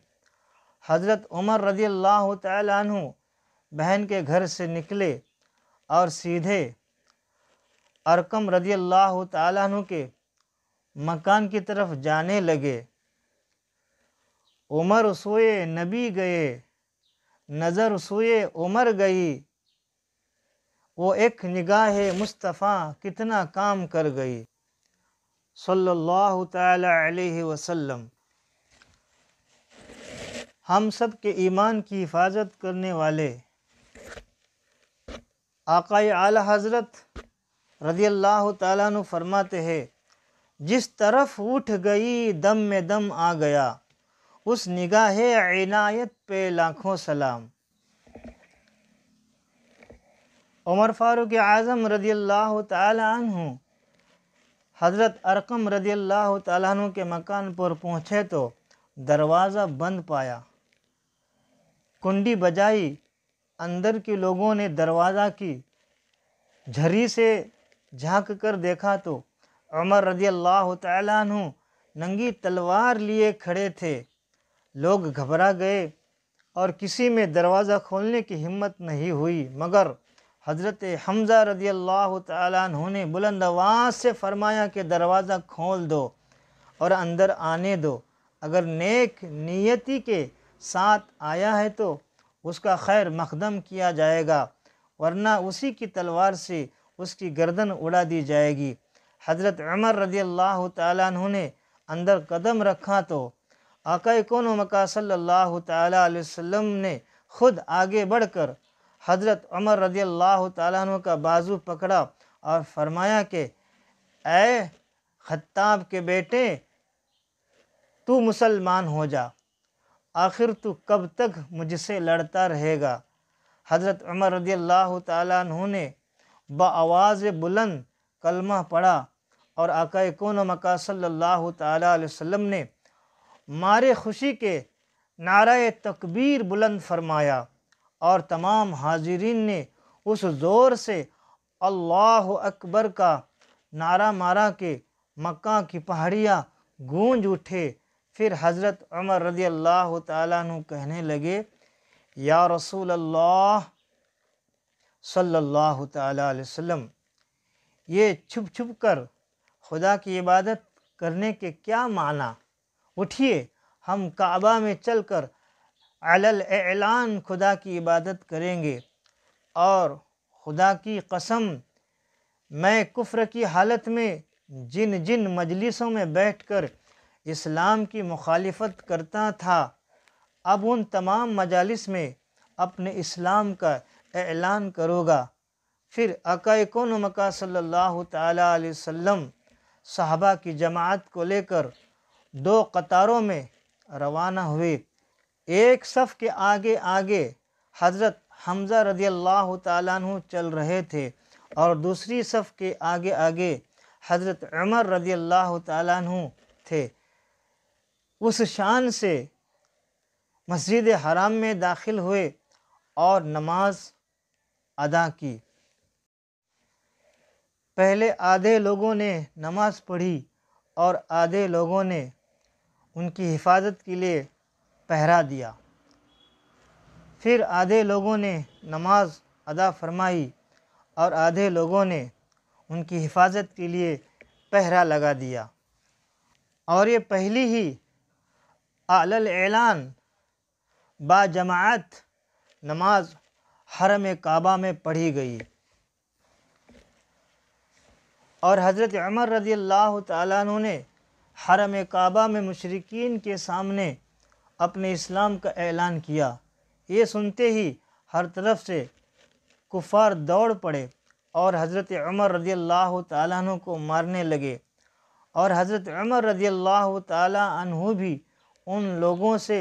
حضرت عمر رضی اللہ تعالی عنہ بہن کے گھر سے نکلے اور سیدھے ارقم رضی اللہ تعالی عنہ کے مکان کی طرف جانے لگے۔ عمر سوئے نبی گئے، نظر سوئے عمر گئی، وہ ایک نگاہ مصطفیٰ کتنا کام کر گئی، صلی اللہ تعالی علیہ وسلم۔ ہم سب کے ایمان کی حفاظت کرنے والے آقا اعلی حضرت رضی اللہ تعالیٰ عنہ فرماتے ہیں، جس طرف اٹھ گئی دم میں دم آ گیا، اس نگاہ عنایت پہ لاکھوں سلام۔ عمر فاروق اعظم رضی اللہ تعالی عنہ حضرت ارقم رضی اللہ تعالیٰ عنہ کے مکان پر پہنچے تو دروازہ بند پایا، کنڈی بجائی، اندر کے لوگوں نے دروازہ کی جھری سے جھانک کر دیکھا تو عمر رضی اللہ تعالیٰ عنہ ننگی تلوار لیے کھڑے تھے۔ لوگ گھبرا گئے اور کسی میں دروازہ کھولنے کی ہمت نہیں ہوئی، مگر حضرت حمزہ رضی اللہ تعالیٰ عنہ نے بلند آواز سے فرمایا کہ دروازہ کھول دو اور اندر آنے دو، اگر نیک نیتی کے ساتھ آیا ہے تو اس کا خیر مقدم کیا جائے گا، ورنہ اسی کی تلوار سے اس کی گردن اڑا دی جائے گی۔ حضرت عمر رضی اللہ تعالیٰ عنہ نے اندر قدم رکھا تو آقا کون و مکان صلی اللہ تعالیٰ علیہ وسلم نے خود آگے بڑھ کر حضرت عمر رضی اللہ تعالیٰ عنہ کا بازو پکڑا اور فرمایا کہ اے خطاب کے بیٹے، تو مسلمان ہو جا، آخر تو کب تک مجھ سے لڑتا رہے گا۔ حضرت عمر رضی اللہ تعالیٰ عنہ نے بآواز بلند کلمہ پڑھا اور آقا کون و مکان صلی اللہ تعالیٰ علیہ وسلم نے مارے خوشی کے نعرہ تکبیر بلند فرمایا، اور تمام حاضرین نے اس زور سے اللہ اکبر کا نعرہ مارا کہ مکہ کی پہاڑیاں گونج اٹھے۔ پھر حضرت عمر رضی اللہ تعالیٰ عنہ کہنے لگے، یا رسول اللہ صلی اللہ تعالیٰ علیہ وسلم، یہ چھپ چھپ کر خدا کی عبادت کرنے کے کیا معنی؟ اٹھیے، ہم کعبہ میں چل کر علی الاعلان خدا کی عبادت کریں گے، اور خدا کی قسم میں کفر کی حالت میں جن مجلسوں میں بیٹھ کر اسلام کی مخالفت کرتا تھا، اب ان تمام مجالس میں اپنے اسلام کا اعلان کروں گا۔ پھر آقا کون و مکان صلی اللہ تعالیٰ علیہ وسلم صحابہ کی جماعت کو لے کر 2 قطاروں میں روانہ ہوئے۔ ایک صف کے آگے آگے حضرت حمزہ رضی اللہ تعالیٰ عنہ چل رہے تھے اور دوسری صف کے آگے آگے حضرت عمر رضی اللہ تعالیٰ عنہ تھے۔ اس شان سے مسجد حرام میں داخل ہوئے اور نماز ادا کی۔ پہلے آدھے لوگوں نے نماز پڑھی اور آدھے لوگوں نے ان کی حفاظت کے لیے پہرا دیا۔ پھر آدھے لوگوں نے نماز ادا فرمائی اور آدھے لوگوں نے ان کی حفاظت کے لیے پہرا لگا دیا، اور یہ پہلی ہی اعلی الاعلان با جماعت نماز حرم کعبہ میں پڑھی گئی۔ اور حضرت عمر رضی اللہ تعالیٰ عنہ نے حرم کعبہ میں مشرکین کے سامنے اپنے اسلام کا اعلان کیا۔ یہ سنتے ہی ہر طرف سے کفار دوڑ پڑے اور حضرت عمر رضی اللہ تعالیٰ عنہ کو مارنے لگے، اور حضرت عمر رضی اللہ تعالیٰ عنہ بھی ان لوگوں سے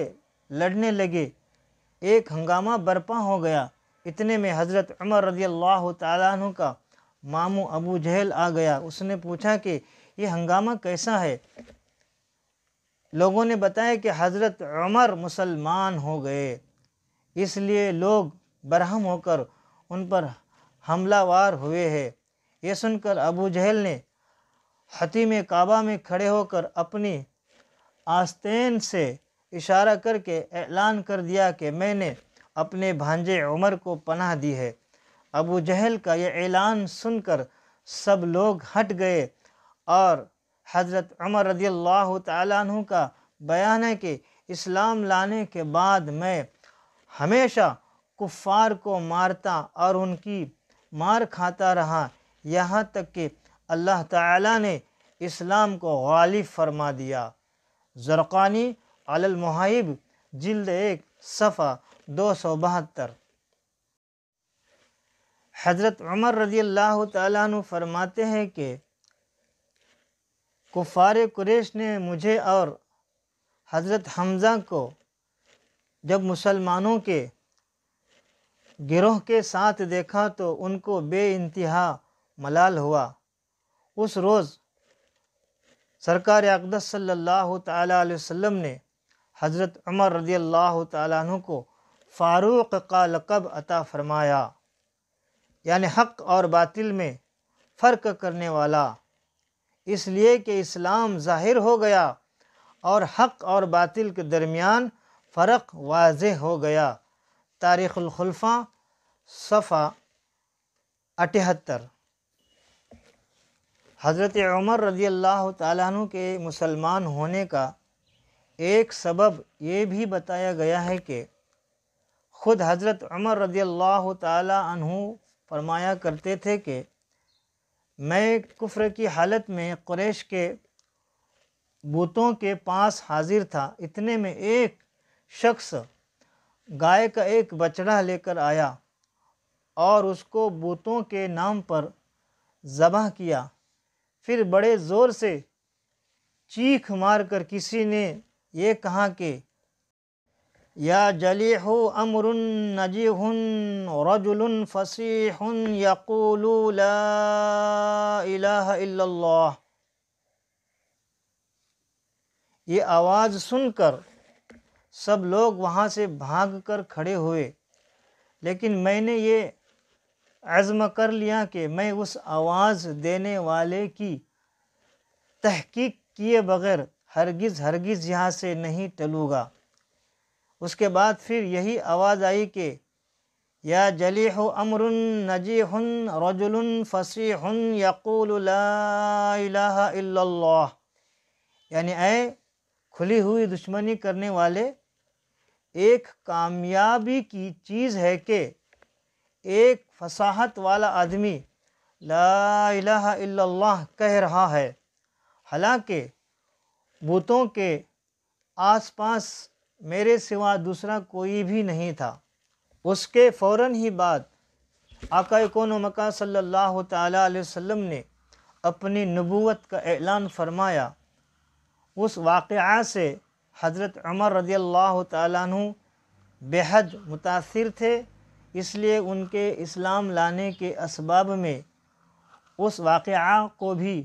لڑنے لگے۔ ایک ہنگامہ برپا ہو گیا۔ اتنے میں حضرت عمر رضی اللہ تعالیٰ عنہ کا ماموں ابو جہل آ گیا۔ اس نے پوچھا کہ یہ ہنگامہ کیسا ہے؟ لوگوں نے بتایا کہ حضرت عمر مسلمان ہو گئے، اس لیے لوگ برہم ہو کر ان پر حملہ وار ہوئے ہیں۔ یہ سن کر ابو جہل نے حتیم کعبہ میں کھڑے ہو کر اپنی آستین سے اشارہ کر کے اعلان کر دیا کہ میں نے اپنے بھانجے عمر کو پناہ دی ہے۔ ابو جہل کا یہ اعلان سن کر سب لوگ ہٹ گئے، اور حضرت عمر رضی اللہ تعالیٰ عنہ کا بیان ہے کہ اسلام لانے کے بعد میں ہمیشہ کفار کو مارتا اور ان کی مار کھاتا رہا، یہاں تک کہ اللہ تعالیٰ نے اسلام کو غالب فرما دیا۔ زرقانی علی المحائب جلد 1 صفحہ 272۔ حضرت عمر رضی اللہ تعالیٰ عنہ فرماتے ہیں کہ کفار قریش نے مجھے اور حضرت حمزہ کو جب مسلمانوں کے گروہ کے ساتھ دیکھا تو ان کو بے انتہا ملال ہوا۔ اس روز سرکار اقدس صلی اللہ تعالیٰ علیہ وسلم نے حضرت عمر رضی اللہ تعالیٰ عنہ کو فاروق کا لقب عطا فرمایا، یعنی حق اور باطل میں فرق کرنے والا، اس لیے کہ اسلام ظاہر ہو گیا اور حق اور باطل کے درمیان فرق واضح ہو گیا۔ تاریخ الخلفاء صفحہ 78۔ حضرت عمر رضی اللہ تعالیٰ عنہ کے مسلمان ہونے کا ایک سبب یہ بھی بتایا گیا ہے کہ خود حضرت عمر رضی اللہ تعالیٰ عنہ فرمایا کرتے تھے کہ میں کفر کی حالت میں قریش کے بتوں کے پاس حاضر تھا، اتنے میں ایک شخص گائے کا ایک بچڑا لے کر آیا اور اس کو بتوں کے نام پر ذبح کیا۔ پھر بڑے زور سے چیخ مار کر کسی نے یہ کہا کہ یا جلیح امر نجیح رجل فصیح یقول لا الہ الا اللہ۔ یہ آواز سن کر سب لوگ وہاں سے بھاگ کر کھڑے ہوئے، لیکن میں نے یہ عزم کر لیا کہ میں اس آواز دینے والے کی تحقیق کیے بغیر ہرگز یہاں سے نہیں ٹلوں گا۔ اس کے بعد پھر یہی آواز آئی کہ یا جلیح امر نجیح رجل فصیح یقول لا الہ الا اللہ، یعنی اے کھلی ہوئی دشمنی کرنے والے، ایک کامیابی کی چیز ہے کہ ایک فصاحت والا آدمی لا الہ الا اللہ کہہ رہا ہے، حالانکہ بتوں کے آس پاس میرے سوا دوسرا کوئی بھی نہیں تھا۔ اس کے فوراً ہی بعد آقا کون و مکان صلی اللہ تعالیٰ علیہ وسلم نے اپنی نبوت کا اعلان فرمایا۔ اس واقعہ سے حضرت عمر رضی اللہ تعالیٰ عنہ بے حد متاثر تھے، اس لیے ان کے اسلام لانے کے اسباب میں اس واقعہ کو بھی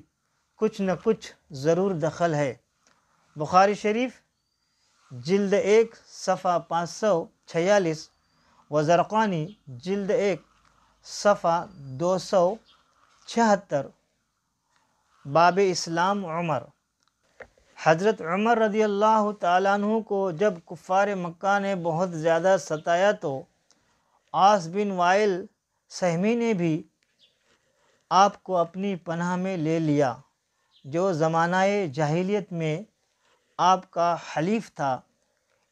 کچھ نہ کچھ ضرور دخل ہے۔ بخاری شریف جلد 1 صفحہ 546 و زرقانی جلد 1 صفحہ 276 باب اسلام عمر۔ حضرت عمر رضی اللہ تعالیٰ عنہ کو جب کفار مکہ نے بہت زیادہ ستایا تو عاص بن وائل سہمی نے بھی آپ کو اپنی پناہ میں لے لیا، جو زمانہ جاہلیت میں آپ کا حلیف تھا۔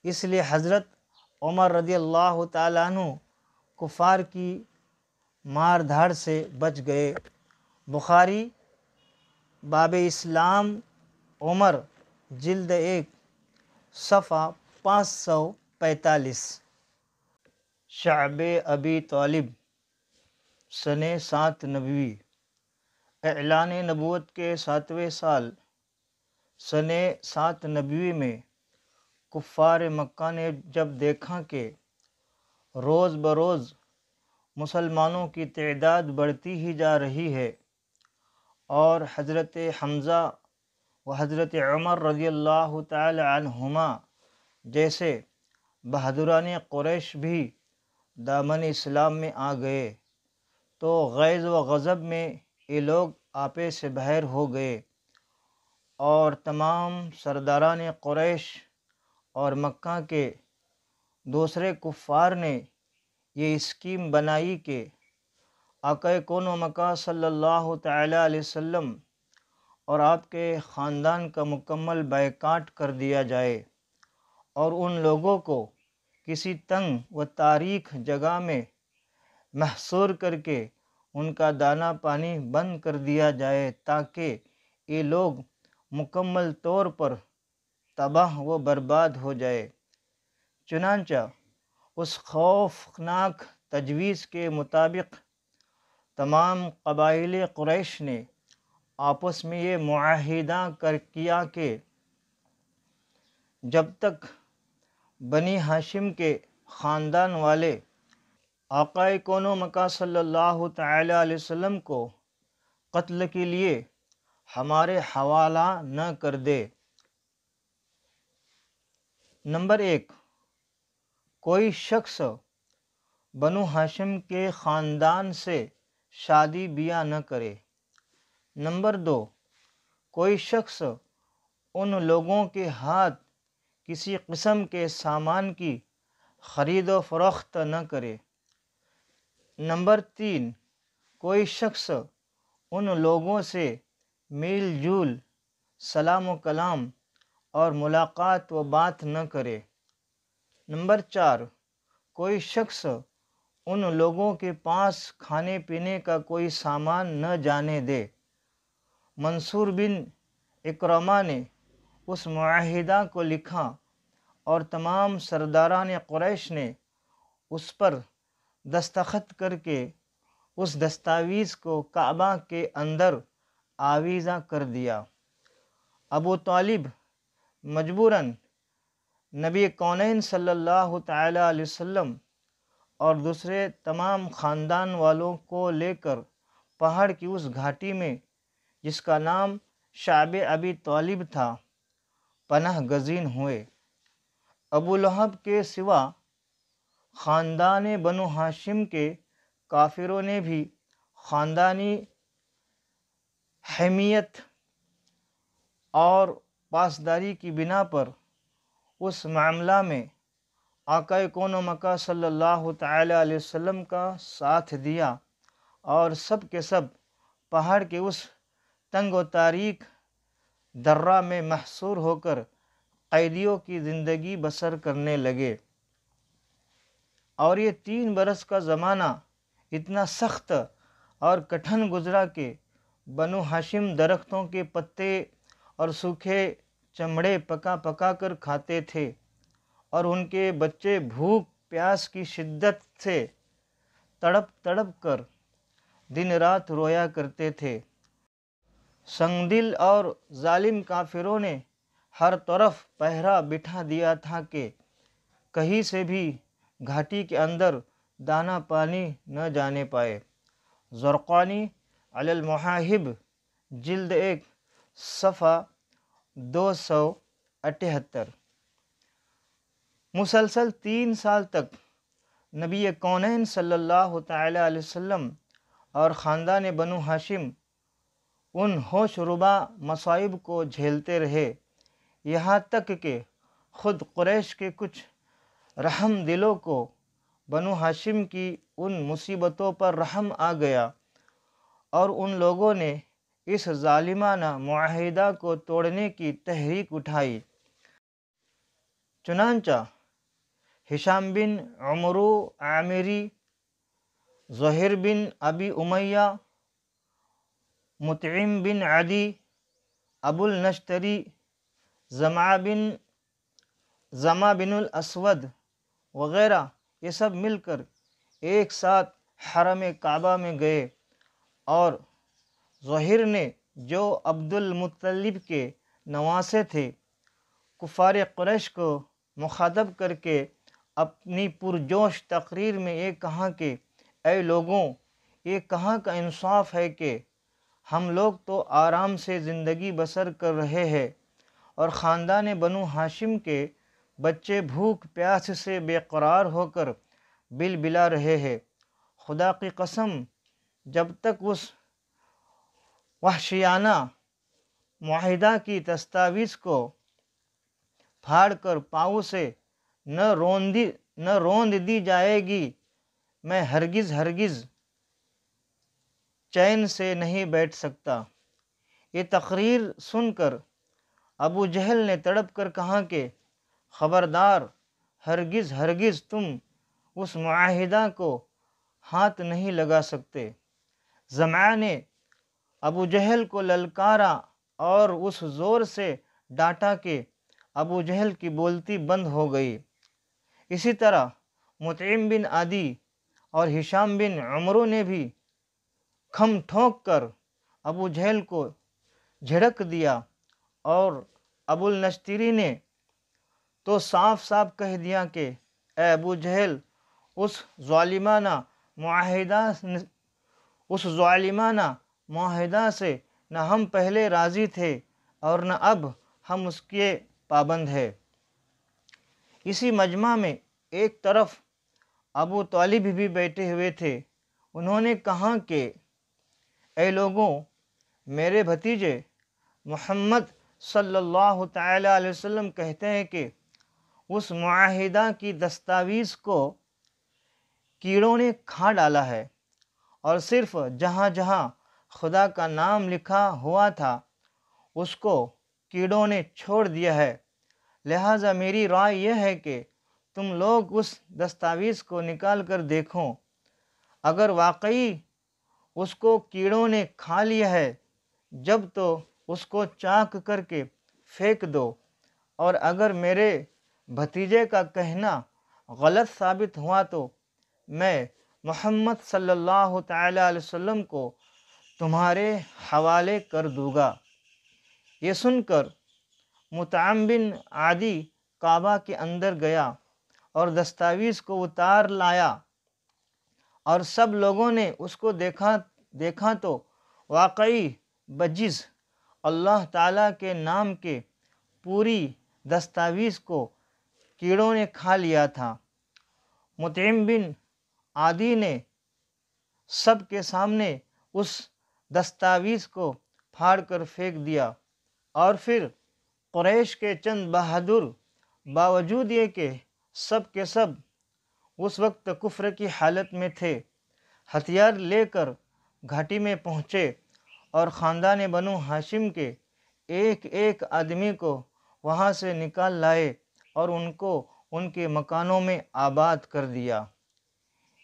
اس لیے حضرت عمر رضی اللہ تعالیٰ عنہ کفار کی مار دھاڑ سے بچ گئے۔ بخاری باب اسلام عمر جلد 1 صفحہ 545۔ شعب ابی طالب سن 7 نبوی۔ اعلان نبوت کے 7ویں سال سن 7 نبوی میں کفار مکہ نے جب دیکھا کہ روز بروز مسلمانوں کی تعداد بڑھتی ہی جا رہی ہے اور حضرت حمزہ و حضرت عمر رضی اللہ تعالی عنہما جیسے بہادران قریش بھی دامن اسلام میں آ گئے تو غیظ و غضب میں یہ لوگ آپے سے باہر ہو گئے، اور تمام سرداران قریش اور مکہ کے دوسرے کفار نے یہ اسکیم بنائی کہ آقا کون و مکان صلی اللہ تعالیٰ علیہ وسلم اور آپ کے خاندان کا مکمل بائیکاٹ کر دیا جائے اور ان لوگوں کو کسی تنگ و تاریک جگہ میں محصور کر کے ان کا دانہ پانی بند کر دیا جائے تاکہ یہ لوگ مکمل طور پر تباہ و برباد ہو جائے۔ چنانچہ اس خوفناک تجویز کے مطابق تمام قبائل قریش نے آپس میں یہ معاہدہ کیا کہ جب تک بنی ہاشم کے خاندان والے آقا کون و مکان صلی اللہ تعالی علیہ وسلم کو قتل کے لیے ہمارے حوالہ نہ کر دے۔ نمبر 1، کوئی شخص بنو ہاشم کے خاندان سے شادی بیاہ نہ کرے۔ نمبر 2، کوئی شخص ان لوگوں کے ہاتھ کسی قسم کے سامان کی خرید و فروخت نہ کرے۔ نمبر 3، کوئی شخص ان لوگوں سے میل جول، سلام و کلام اور ملاقات و بات نہ کرے۔ نمبر 4، کوئی شخص ان لوگوں کے پاس کھانے پینے کا کوئی سامان نہ جانے دے۔ منصور بن اکرمہ نے اس معاہدہ کو لکھا اور تمام سرداران قریش نے اس پر دستخط کر کے اس دستاویز کو کعبہ کے اندر آویزاں کر دیا۔ ابو طالب مجبوراً نبی کونین صلی اللہ تعالی علیہ وسلم اور دوسرے تمام خاندان والوں کو لے کر پہاڑ کی اس گھاٹی میں جس کا نام شعب ابی طالب تھا پناہ گزین ہوئے۔ ابو لہب کے سوا خاندان بنو ہاشم کے کافروں نے بھی خاندانی حمیت اور پاسداری کی بنا پر اس معاملہ میں آقا کون و مکان صلی اللہ تعالی علیہ وسلم کا ساتھ دیا اور سب کے سب پہاڑ کے اس تنگ و تاریک درہ میں محصور ہو کر قیدیوں کی زندگی بسر کرنے لگے۔ اور یہ 3 برس کا زمانہ اتنا سخت اور کٹھن گزرا کہ بنو ہاشم درختوں کے پتے اور سوکھے چمڑے پکا پکا کر کھاتے تھے اور ان کے بچے بھوک پیاس کی شدت سے تڑپ تڑپ کر دن رات رویا کرتے تھے۔ سنگ دل اور ظالم کافروں نے ہر طرف پہرا بٹھا دیا تھا کہ کہیں سے بھی گھاٹی کے اندر دانہ پانی نہ جانے پائے۔ زرقانی علی المحاہب جلد 1 صفحہ 278۔ مسلسل 3 سال تک نبی کونین صلی اللہ تعالی علیہ وسلم اور خاندان بنو ہاشم ان ہوش ربا مصائب کو جھیلتے رہے، یہاں تک کہ خود قریش کے کچھ رحم دلوں کو بنو ہاشم کی ان مصیبتوں پر رحم آ گیا اور ان لوگوں نے اس ظالمانہ معاہدہ کو توڑنے کی تحریک اٹھائی۔ چنانچہ ہشام بن عمرو عامری، زہیر بن ابی امیہ، مطعم بن عدی، ابو النشتری، زمع بن الاسود وغیرہ یہ سب مل کر ایک ساتھ حرم کعبہ میں گئے، اور زہیر نے جو عبد المطلب کے نواسے تھے، کفار قریش کو مخاطب کر کے اپنی پرجوش تقریر میں یہ کہا کہ اے لوگوں، یہ کہاں کا انصاف ہے کہ ہم لوگ تو آرام سے زندگی بسر کر رہے ہیں اور خاندان بنو ہاشم کے بچے بھوک پیاس سے بے قرار ہو کر بل بلا رہے ہیں۔ خدا کی قسم، جب تک اس وحشیانہ معاہدہ کی دستاویز کو پھاڑ کر پاؤں سے نہ روند دی جائے گی، میں ہرگز چین سے نہیں بیٹھ سکتا۔ یہ تقریر سن کر ابو جہل نے تڑپ کر کہا کہ خبردار، ہرگز تم اس معاہدہ کو ہاتھ نہیں لگا سکتے۔ زمعہ نے ابو جہل کو للکارا اور اس زور سے ڈانٹا کہ ابو جہل کی بولتی بند ہو گئی۔ اسی طرح مطعم بن عدی اور ہشام بن عمرو نے بھی کھم ٹھونک کر ابو جہل کو جھڑک دیا، اور ابو النشتری نے تو صاف کہہ دیا کہ اے ابو جہل، اس ظالمانہ معاہدہ سے نہ ہم پہلے راضی تھے اور نہ اب ہم اس کے پابند ہیں۔ اسی مجمع میں ایک طرف ابو طالب بھی بیٹھے ہوئے تھے۔ انہوں نے کہا کہ اے لوگوں، میرے بھتیجے محمد صلی اللہ تعالی علیہ وسلم کہتے ہیں کہ اس معاہدہ کی دستاویز کو کیڑوں نے کھا ڈالا ہے، اور صرف جہاں جہاں خدا کا نام لکھا ہوا تھا اس کو کیڑوں نے چھوڑ دیا ہے۔ لہٰذا میری رائے یہ ہے کہ تم لوگ اس دستاویز کو نکال کر دیکھو، اگر واقعی اس کو کیڑوں نے کھا لیا ہے جب تو اس کو چاک کر کے پھینک دو، اور اگر میرے بھتیجے کا کہنا غلط ثابت ہوا تو میں محمد صلی اللہ تعالی علیہ وسلم کو تمہارے حوالے کر دوں گا۔ یہ سن کر مطعم بن عدی کعبہ کے اندر گیا اور دستاویز کو اتار لایا، اور سب لوگوں نے اس کو دیکھا تو واقعی بجز اللہ تعالیٰ کے نام کے پوری دستاویز کو کیڑوں نے کھا لیا تھا۔ مطعم بن عدی نے سب کے سامنے اس دستاویز کو پھاڑ کر پھینک دیا، اور پھر قریش کے چند بہادر باوجود یہ کہ سب کے سب اس وقت کفر کی حالت میں تھے، ہتھیار لے کر گھاٹی میں پہنچے اور خاندان بنو ہاشم کے ایک ایک آدمی کو وہاں سے نکال لائے اور ان کو ان کے مکانوں میں آباد کر دیا۔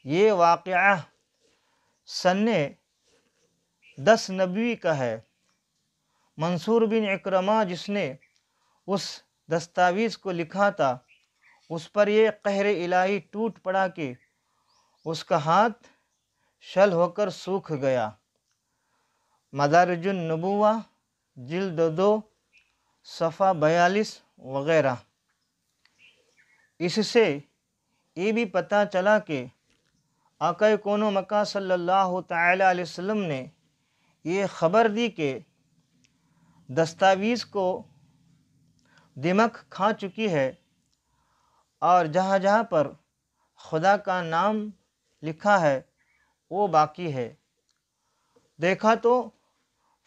یہ واقعہ سن 10 نبوی کا ہے۔ منصور بن اکرمہ جس نے اس دستاویز کو لکھا تھا، اس پر یہ قہر الہی ٹوٹ پڑا کہ اس کا ہاتھ شل ہو کر سوکھ گیا۔ مدارج النبوہ جلد 2 صفحہ 42 وغیرہ۔ اس سے یہ بھی پتہ چلا کہ آقا کون و مکہ صلی اللہ تعالی علیہ وسلم نے یہ خبر دی کہ دستاویز کو دمک کھا چکی ہے اور جہاں جہاں پر خدا کا نام لکھا ہے وہ باقی ہے۔ دیکھا تو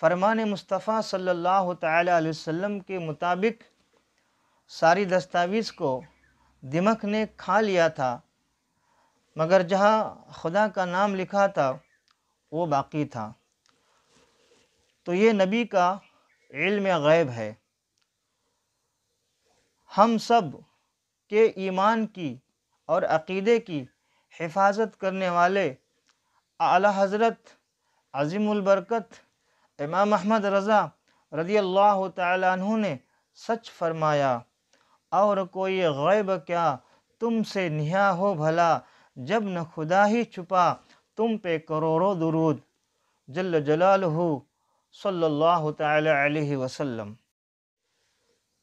فرمان مصطفیٰ صلی اللہ تعالی علیہ وسلم کے مطابق ساری دستاویز کو دمک نے کھا لیا تھا، مگر جہاں خدا کا نام لکھا تھا وہ باقی تھا۔ تو یہ نبی کا علم غیب ہے۔ ہم سب کے ایمان کی اور عقیدے کی حفاظت کرنے والے اعلیٰ حضرت عظیم البرکت امام احمد رضا رضی اللہ تعالیٰ عنہ نے سچ فرمایا، اور کوئی غیب کیا تم سے نہا ہو بھلا، جب نہ خدا ہی چھپا تم پہ کروڑوں درود، جل جلالہ صلی اللہ تعالی علیہ وسلم۔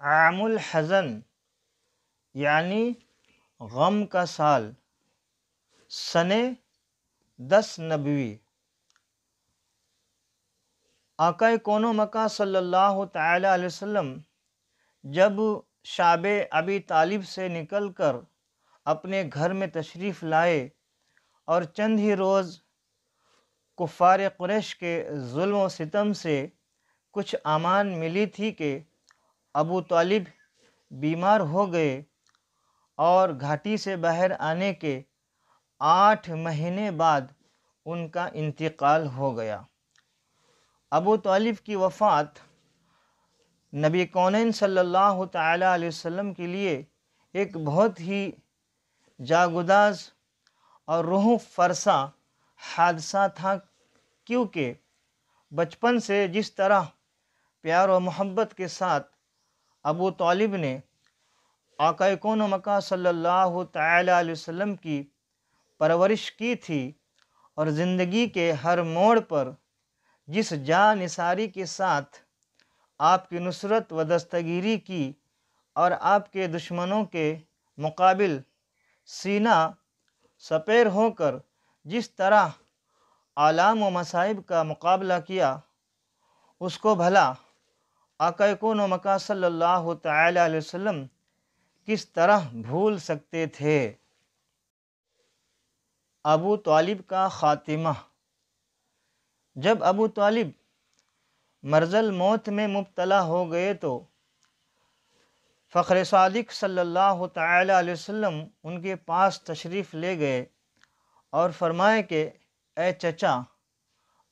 عام الحزن یعنی غم کا سال، سن 10 نبوی۔ آقا کون و مکہ صلی اللہ تعالی علیہ وسلم جب شعب ابی طالب سے نکل کر اپنے گھر میں تشریف لائے اور چند ہی روز کفار قریش کے ظلم و ستم سے کچھ امان ملی تھی کہ ابو طالب بیمار ہو گئے اور گھاٹی سے باہر آنے کے 8 مہینے بعد ان کا انتقال ہو گیا۔ ابو طالب کی وفات نبی کونین صلی اللہ تعالی علیہ وسلم کے لیے ایک بہت ہی جاگداز اور روح فرسا حادثہ تھا، کیونکہ بچپن سے جس طرح پیار و محبت کے ساتھ ابو طالب نے آقا کون و مکہ صلی اللہ تعالی علیہ وسلم کی پرورش کی تھی اور زندگی کے ہر موڑ پر جس جاں نثاری کے ساتھ آپ کی نصرت و دستگیری کی اور آپ کے دشمنوں کے مقابل سینہ سپیر ہو کر جس طرح آلام و مصائب کا مقابلہ کیا، اس کو بھلا آقا کون و مکہ صلی اللہ تعالی علیہ وسلم کس طرح بھول سکتے تھے۔ ابو طالب کا خاتمہ۔ جب ابو طالب مرض الموت میں مبتلا ہو گئے تو فخر صادق صلی اللہ تعالی علیہ وسلم ان کے پاس تشریف لے گئے اور فرمائے کہ اے چچا،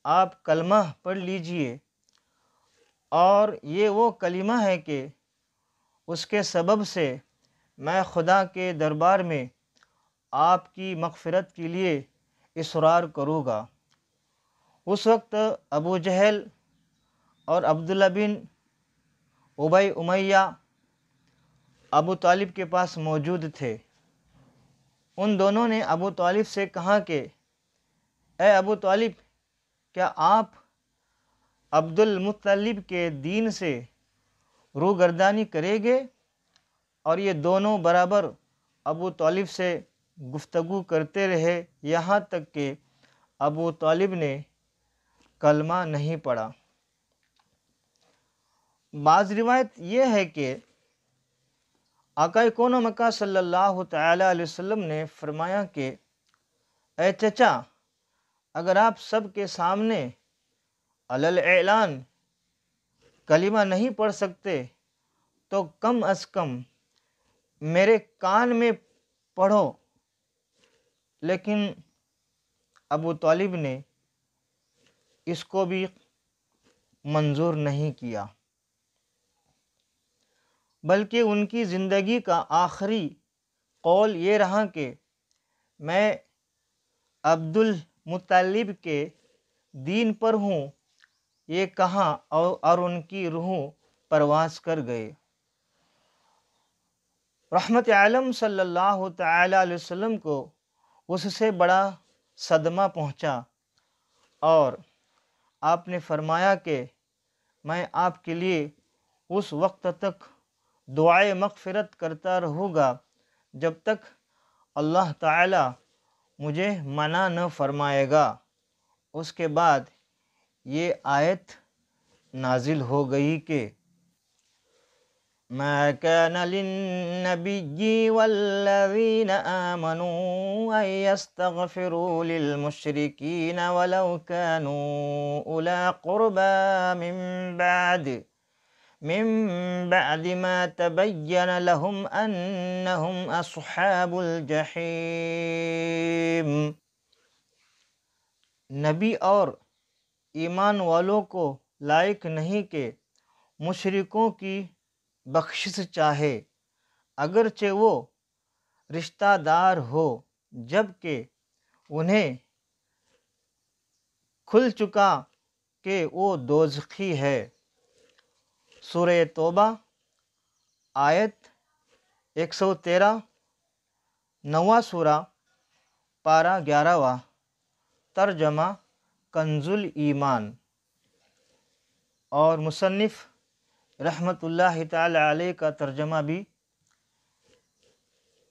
آپ کلمہ پڑھ لیجئے، اور یہ وہ کلمہ ہے کہ اس کے سبب سے میں خدا کے دربار میں آپ کی مغفرت کے لیے اصرار کروں گا۔ اس وقت ابو جہل اور عبداللہ بن ابی امیہ ابو طالب کے پاس موجود تھے۔ ان دونوں نے ابو طالب سے کہا کہ اے ابو طالب، کیا آپ عبد المطلب کے دین سے روگردانی کریں گے؟ اور یہ دونوں برابر ابو طالب سے گفتگو کرتے رہے یہاں تک کہ ابو طالب نے کلمہ نہیں پڑھا۔ بعض روایت یہ ہے کہ آقا کون و مکہ صلی اللہ تعالی علیہ وسلم نے فرمایا کہ اے چچا، اگر آپ سب کے سامنے علی الاعلان کلمہ نہیں پڑھ سکتے تو کم از کم میرے کان میں پڑھو۔ لیکن ابو طالب نے اس کو بھی منظور نہیں کیا، بلکہ ان کی زندگی کا آخری قول یہ رہا کہ میں عبد المطلب کے دین پر ہوں۔ یہ کہا اور ان کی روح پرواز کر گئے۔ رحمت عالم صلی اللہ تعالی علیہ وسلم کو اس سے بڑا صدمہ پہنچا اور آپ نے فرمایا کہ میں آپ کے لیے اس وقت تک دعائے مغفرت کرتا رہوں گا جب تک اللہ تعالی مجھے منع نہ فرمائے گا۔ اس کے بعد یہ آیت نازل ہو گئی کہ ما كان للنبي والذين آمنوا أن يستغفروا للمشركين ولو كانوا أولى قربى من بعد ما تبين لهم أنهم أصحاب الجحيم۔ نبی اور ایمان والوں کو لائق نہیں کہ مشرکوں کی بخشش چاہے اگرچہ وہ رشتہ دار ہو، جب کہ انہیں کھل چکا کہ وہ دوزخی ہے۔ سورہ توبہ آیت 113، 9واں سورہ پارہ 11واں، ترجمہ کنز الایمان۔ اور مصنف رحمۃ اللہ تعالی علیہ کا ترجمہ بھی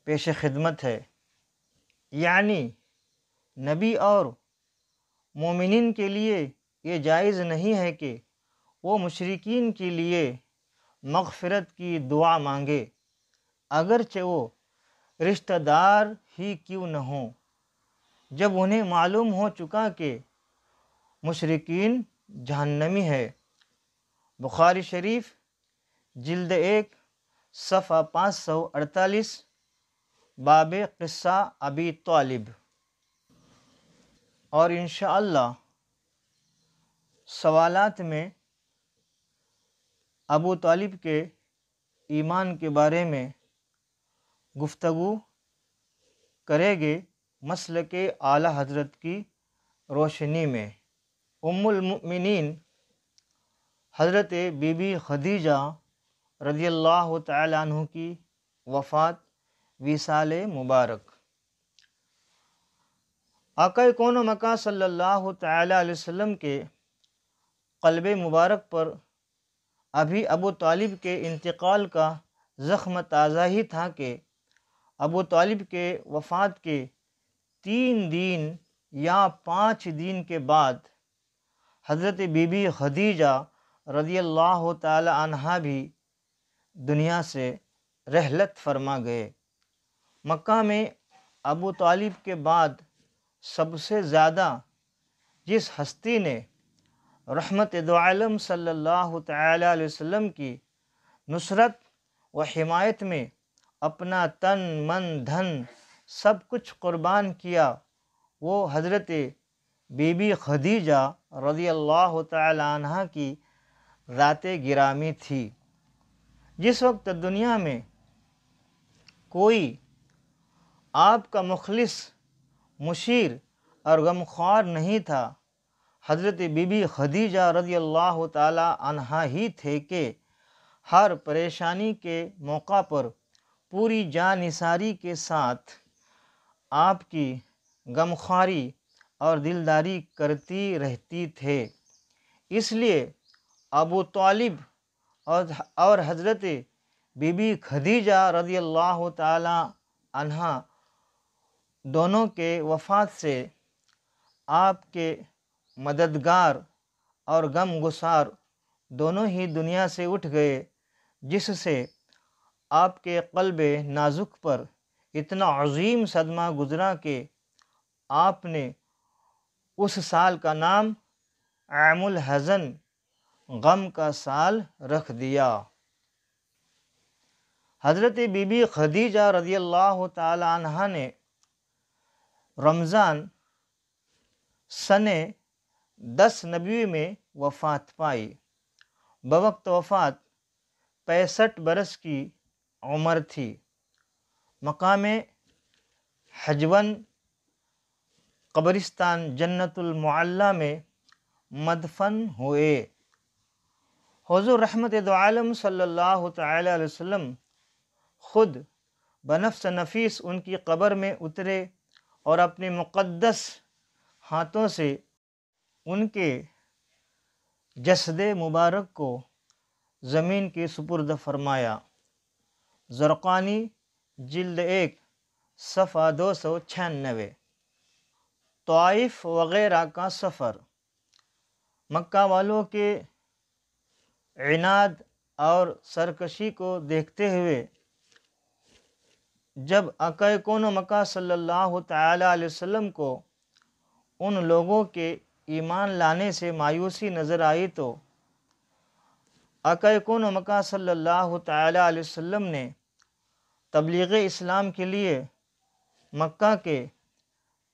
پیش خدمت ہے، یعنی نبی اور مومنین کے لیے یہ جائز نہیں ہے کہ وہ مشرکین کے لیے مغفرت کی دعا مانگے اگرچہ وہ رشتہ دار ہی کیوں نہ ہوں، جب انہیں معلوم ہو چکا کہ مشرکین جہنمی ہے۔ بخاری شریف جلد 1 صفحہ 548، باب قصہ ابی طالب۔ اور انشاءاللہ سوالات میں ابو طالب کے ایمان کے بارے میں گفتگو کریں گے مسلک اعلی حضرت کی روشنی میں۔ ام المؤمنین حضرت بی بی خدیجہ رضی اللہ تعالی عنہ کی وفات وصال مبارک۔ آقا کون و مکان صلی اللہ تعالی علیہ وسلم کے قلب مبارک پر ابھی ابو طالب کے انتقال کا زخم تازہ ہی تھا کہ ابو طالب کے وفات کے 3 دن یا 5 دن کے بعد حضرت بی بی خدیجہ رضی اللہ تعالی عنہا بھی دنیا سے رحلت فرما گئے۔ مکہ میں ابو طالب کے بعد سب سے زیادہ جس ہستی نے رحمت دو عالم صلی اللہ تعالی علیہ وسلم کی نصرت و حمایت میں اپنا تن من دھن سب کچھ قربان کیا، وہ حضرت بی بی خدیجہ رضی اللہ تعالی عنہا کی ذات گرامی تھی۔ جس وقت دنیا میں کوئی آپ کا مخلص، مشیر اور غمخوار نہیں تھا، حضرت بی بی خدیجہ رضی اللہ تعالی عنہا ہی تھے کہ ہر پریشانی کے موقع پر پوری جاں نثاری کے ساتھ آپ کی غمخواری اور دلداری کرتی رہتی تھے۔ اس لیے ابو طالب اور حضرت بی بی خدیجہ رضی اللہ تعالی عنہا دونوں کے وفات سے آپ کے مددگار اور غم گسار دونوں ہی دنیا سے اٹھ گئے، جس سے آپ کے قلب نازک پر اتنا عظیم صدمہ گزرا کہ آپ نے اس سال کا نام عام الحزن، غم کا سال رکھ دیا۔ حضرت بی بی خدیجہ رضی اللہ تعالی عنہا نے رمضان سن 10 نبوی میں وفات پائی۔ بوقت وفات 65 برس کی عمر تھی۔ مقام حجون قبرستان جنت المعلی میں مدفن ہوئے۔ حضور رحمت دو عالم صلی اللہ تعالی علیہ وسلم خود بنفس نفیس ان کی قبر میں اترے اور اپنے مقدس ہاتھوں سے ان کے جسد مبارک کو زمین کے سپرد فرمایا۔ زرقانی جلد 1 صفحہ 296۔ طائف وغیرہ کا سفر۔ مکہ والوں کے عناد اور سرکشی کو دیکھتے ہوئے جب آقا کون و مکہ صلی اللہ تعالی علیہ وسلم کو ان لوگوں کے ایمان لانے سے مایوسی نظر آئی تو آقا کون و مکہ صلی اللہ تعالی علیہ وسلم نے تبلیغ اسلام کے لیے مکہ کے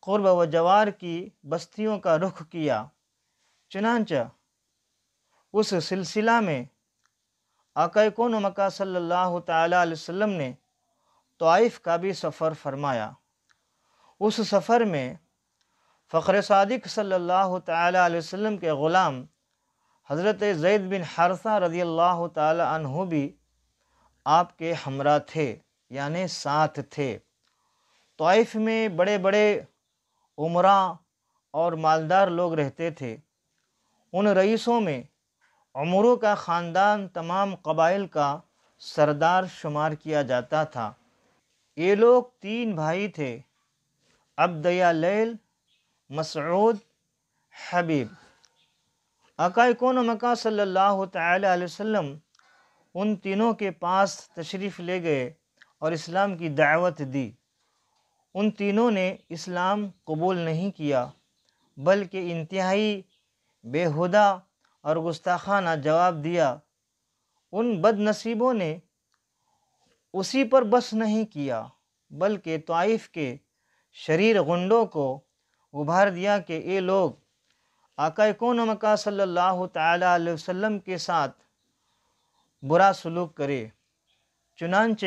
قرب و جوار کی بستیوں کا رخ کیا۔ چنانچہ اس سلسلہ میں آقا کون و مکہ صلی اللہ تعالی علیہ وسلم نے طائف کا بھی سفر فرمایا۔ اس سفر میں فخر صادق صلی اللہ تعالی علیہ وسلم کے غلام حضرت زید بن حارثہ رضی اللہ تعالی عنہ بھی آپ کے ہمراہ تھے، یعنی ساتھ تھے۔ طائف میں بڑے بڑے امراء اور مالدار لوگ رہتے تھے۔ ان رئیسوں میں عمرو کا خاندان تمام قبائل کا سردار شمار کیا جاتا تھا۔ یہ لوگ 3 بھائی تھے، عبد یا لیل، مسعود، حبیب۔ آقا کون و مکہ صلی اللہ تعالی علیہ وسلم ان تینوں کے پاس تشریف لے گئے اور اسلام کی دعوت دی۔ ان تینوں نے اسلام قبول نہیں کیا بلکہ انتہائی بیہودہ اور گستاخانہ جواب دیا۔ ان بد نصیبوں نے اسی پر بس نہیں کیا بلکہ طائف کے شریر غنڈوں کو ابھار دیا کہ یہ لوگ آقا کون و مکہ صلی اللہ تعالی علیہ وسلم کے ساتھ برا سلوک کرے۔ چنانچہ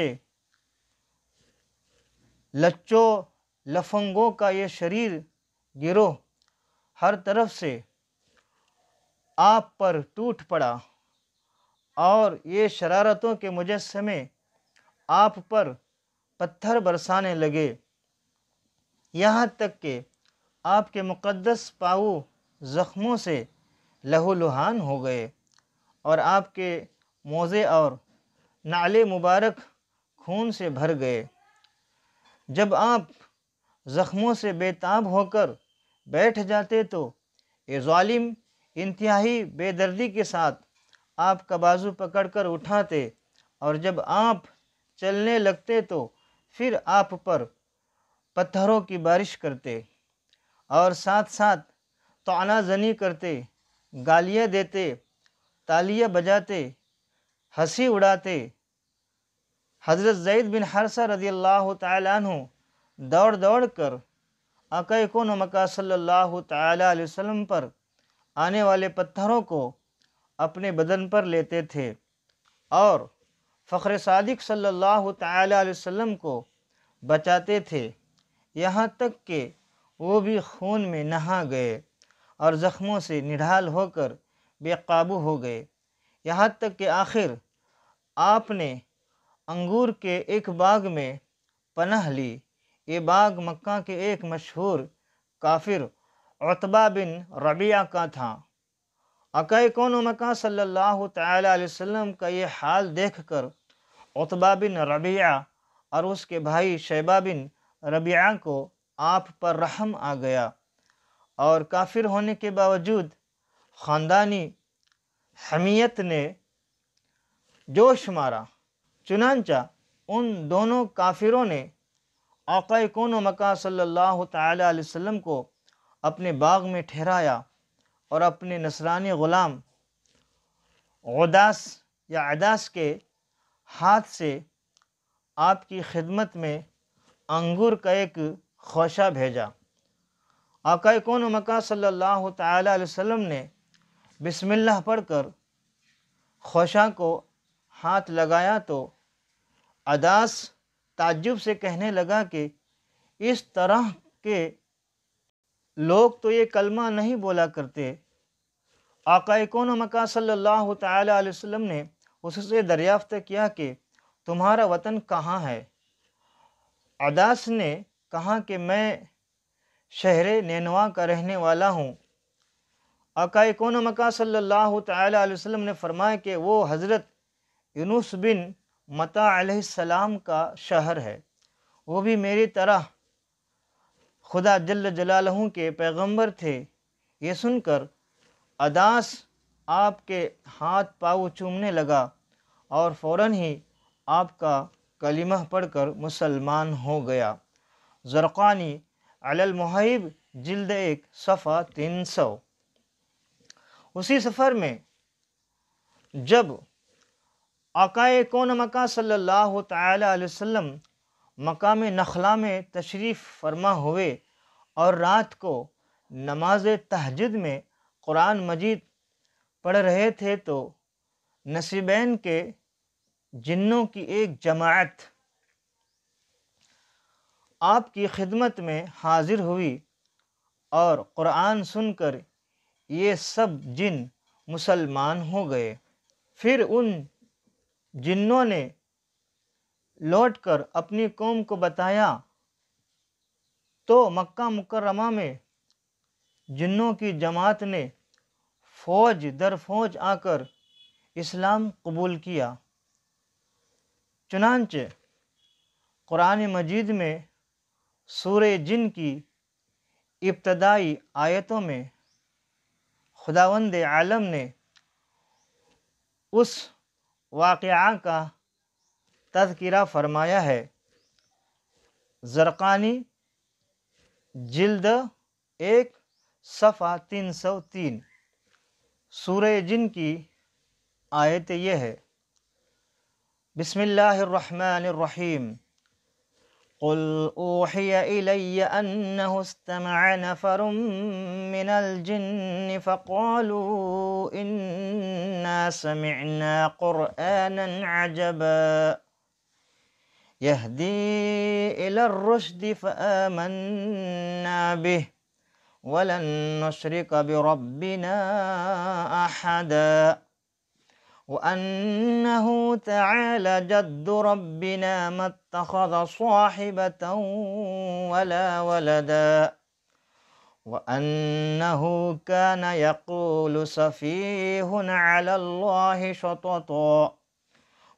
لچوں لفنگوں کا یہ شریر گروہ ہر طرف سے آپ پر ٹوٹ پڑا اور یہ شرارتوں کے مجسمے آپ پر پتھر برسانے لگے، یہاں تک کہ آپ کے مقدس پاؤں زخموں سے لہو لہان ہو گئے اور آپ کے موزے اور نعل مبارک خون سے بھر گئے۔ جب آپ زخموں سے بے تاب ہو کر بیٹھ جاتے تو یہ ظالم انتہائی بے دردی کے ساتھ آپ کا بازو پکڑ کر اٹھاتے اور جب آپ چلنے لگتے تو پھر آپ پر پتھروں کی بارش کرتے اور ساتھ ساتھ طعنہ زنی کرتے، گالیاں دیتے، تالیاں بجاتے، ہنسی اڑاتے۔ حضرت زید بن حارثہ رضی اللہ تعالی عنہ دوڑ دوڑ کر آقا کون و مکہ صلی اللہ تعالی علیہ وسلم پر آنے والے پتھروں کو اپنے بدن پر لیتے تھے اور فخر صادق صلی اللہ تعالی علیہ وسلم کو بچاتے تھے، یہاں تک کہ وہ بھی خون میں نہا گئے اور زخموں سے نڈھال ہو کر بے قابو ہو گئے، یہاں تک کہ آخر آپ نے انگور کے ایک باغ میں پناہ لی۔ یہ باغ مکہ کے ایک مشہور کافر عتبہ بن ربیعہ کا تھا۔ آقا کون و مکہ صلی اللہ تعالی علیہ وسلم کا یہ حال دیکھ کر عتبہ بن ربیعہ اور اس کے بھائی شیبہ بن ربیعہ کو آپ پر رحم آ گیا اور کافر ہونے کے باوجود خاندانی حمیت نے جوش مارا۔ چنانچہ ان دونوں کافروں نے آقا کون و مکہ صلی اللہ تعالی علیہ وسلم کو اپنے باغ میں ٹھہرایا اور اپنے نصرانی غلام عداس یا عداس کے ہاتھ سے آپ کی خدمت میں انگور کا ایک خوشہ بھیجا۔ آقا کون و مکہ صلی اللہ تعالی علیہ وسلم نے بسم اللہ پڑھ کر خوشہ کو ہاتھ لگایا تو عداس تعجب سے کہنے لگا کہ اس طرح کے لوگ تو یہ کلمہ نہیں بولا کرتے۔ آقا کون و مکہ صلی اللہ تعالی علیہ وسلم نے اس سے دریافت کیا کہ تمہارا وطن کہاں ہے؟ عداس نے کہا کہ میں شہر نینوا کا رہنے والا ہوں۔ آقا کون مکہ صلی اللہ تعالی علیہ وسلم نے فرمایا کہ وہ حضرت یونس بن متی علیہ السلام کا شہر ہے، وہ بھی میری طرح خدا جل جلالہ کے پیغمبر تھے۔ یہ سن کر عداس آپ کے ہاتھ پاؤں چومنے لگا اور فوراً ہی آپ کا کلمہ پڑھ کر مسلمان ہو گیا۔ زرقانی علی المحیب جلد 1 صفحہ 300۔ اسی سفر میں جب آقا کون مکہ صلی اللہ تعالی علیہ وسلم مقام نخلا میں تشریف فرما ہوئے اور رات کو نماز تہجد میں قرآن مجید پڑھ رہے تھے تو نصیبین کے جنوں کی ایک جماعت آپ کی خدمت میں حاضر ہوئی اور قرآن سن کر یہ سب جن مسلمان ہو گئے۔ پھر ان جنوں نے لوٹ کر اپنی قوم کو بتایا تو مکہ مکرمہ میں جنوں کی جماعت نے فوج در فوج آ کر اسلام قبول کیا۔ چنانچہ قرآن مجید میں سورہ جن کی ابتدائی آیتوں میں خداوند عالم نے اس واقعہ کا تذکرہ فرمایا ہے۔ زرقانی جلد 1 صفحہ 303۔ سورہ جن کی آیت یہ ہے، بسم اللہ الرحمن الرحیم، قل اوحی الی انہ استمع نفر من الجن فقالوا انا سمعنا قرآنا عجبا يهدي إلى الرشد فآمنا به ولن نشرك بربنا أحدا وأنه تعالى جد ربنا ما اتخذ صاحبة ولا ولدا وأنه كان يقول سفيهنا على الله شططا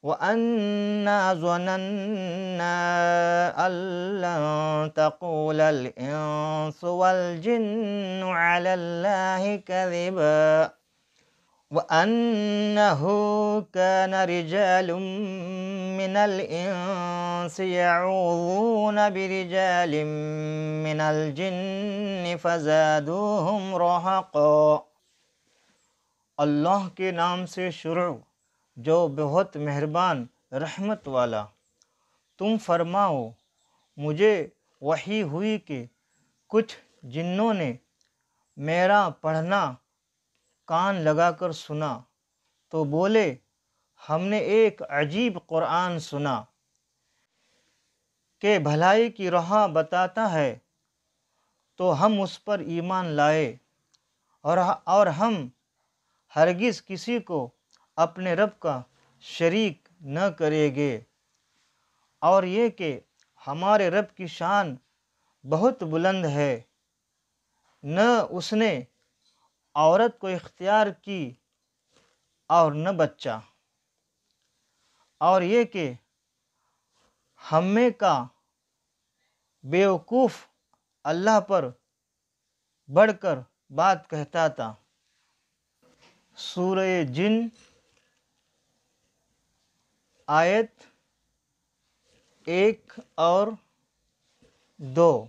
وَأَنَّا ظَنَنَّا أَن لَّن تَقُولَ الْإِنسُ وَالْجِنُّ عَلَى اللَّهِ كَذِبًا وَأَنَّهُ كَانَ رِجَالٌ مِّنَ الْإِنسِ يَعُوذُونَ بِرِجَالٍ مِّنَ الْجِنِّ فَزَادُوهُمْ رَهَقًا۔ اللہ کے نام سے شروع جو بہت مہربان رحمت والا۔ تم فرماؤ، مجھے وحی ہوئی کہ کچھ جنوں نے میرا پڑھنا کان لگا کر سنا تو بولے ہم نے ایک عجیب قرآن سنا کہ بھلائی کی راہ بتاتا ہے، تو ہم اس پر ایمان لائے اور ہم ہرگز کسی کو اپنے رب کا شریک نہ کریں گے، اور یہ کہ ہمارے رب کی شان بہت بلند ہے، نہ اس نے عورت کو اختیار کی اور نہ بچہ، اور یہ کہ ہمیں کا بیوقوف اللہ پر بڑھ کر بات کہتا تھا۔ سورہ جن آیت 1 اور 2۔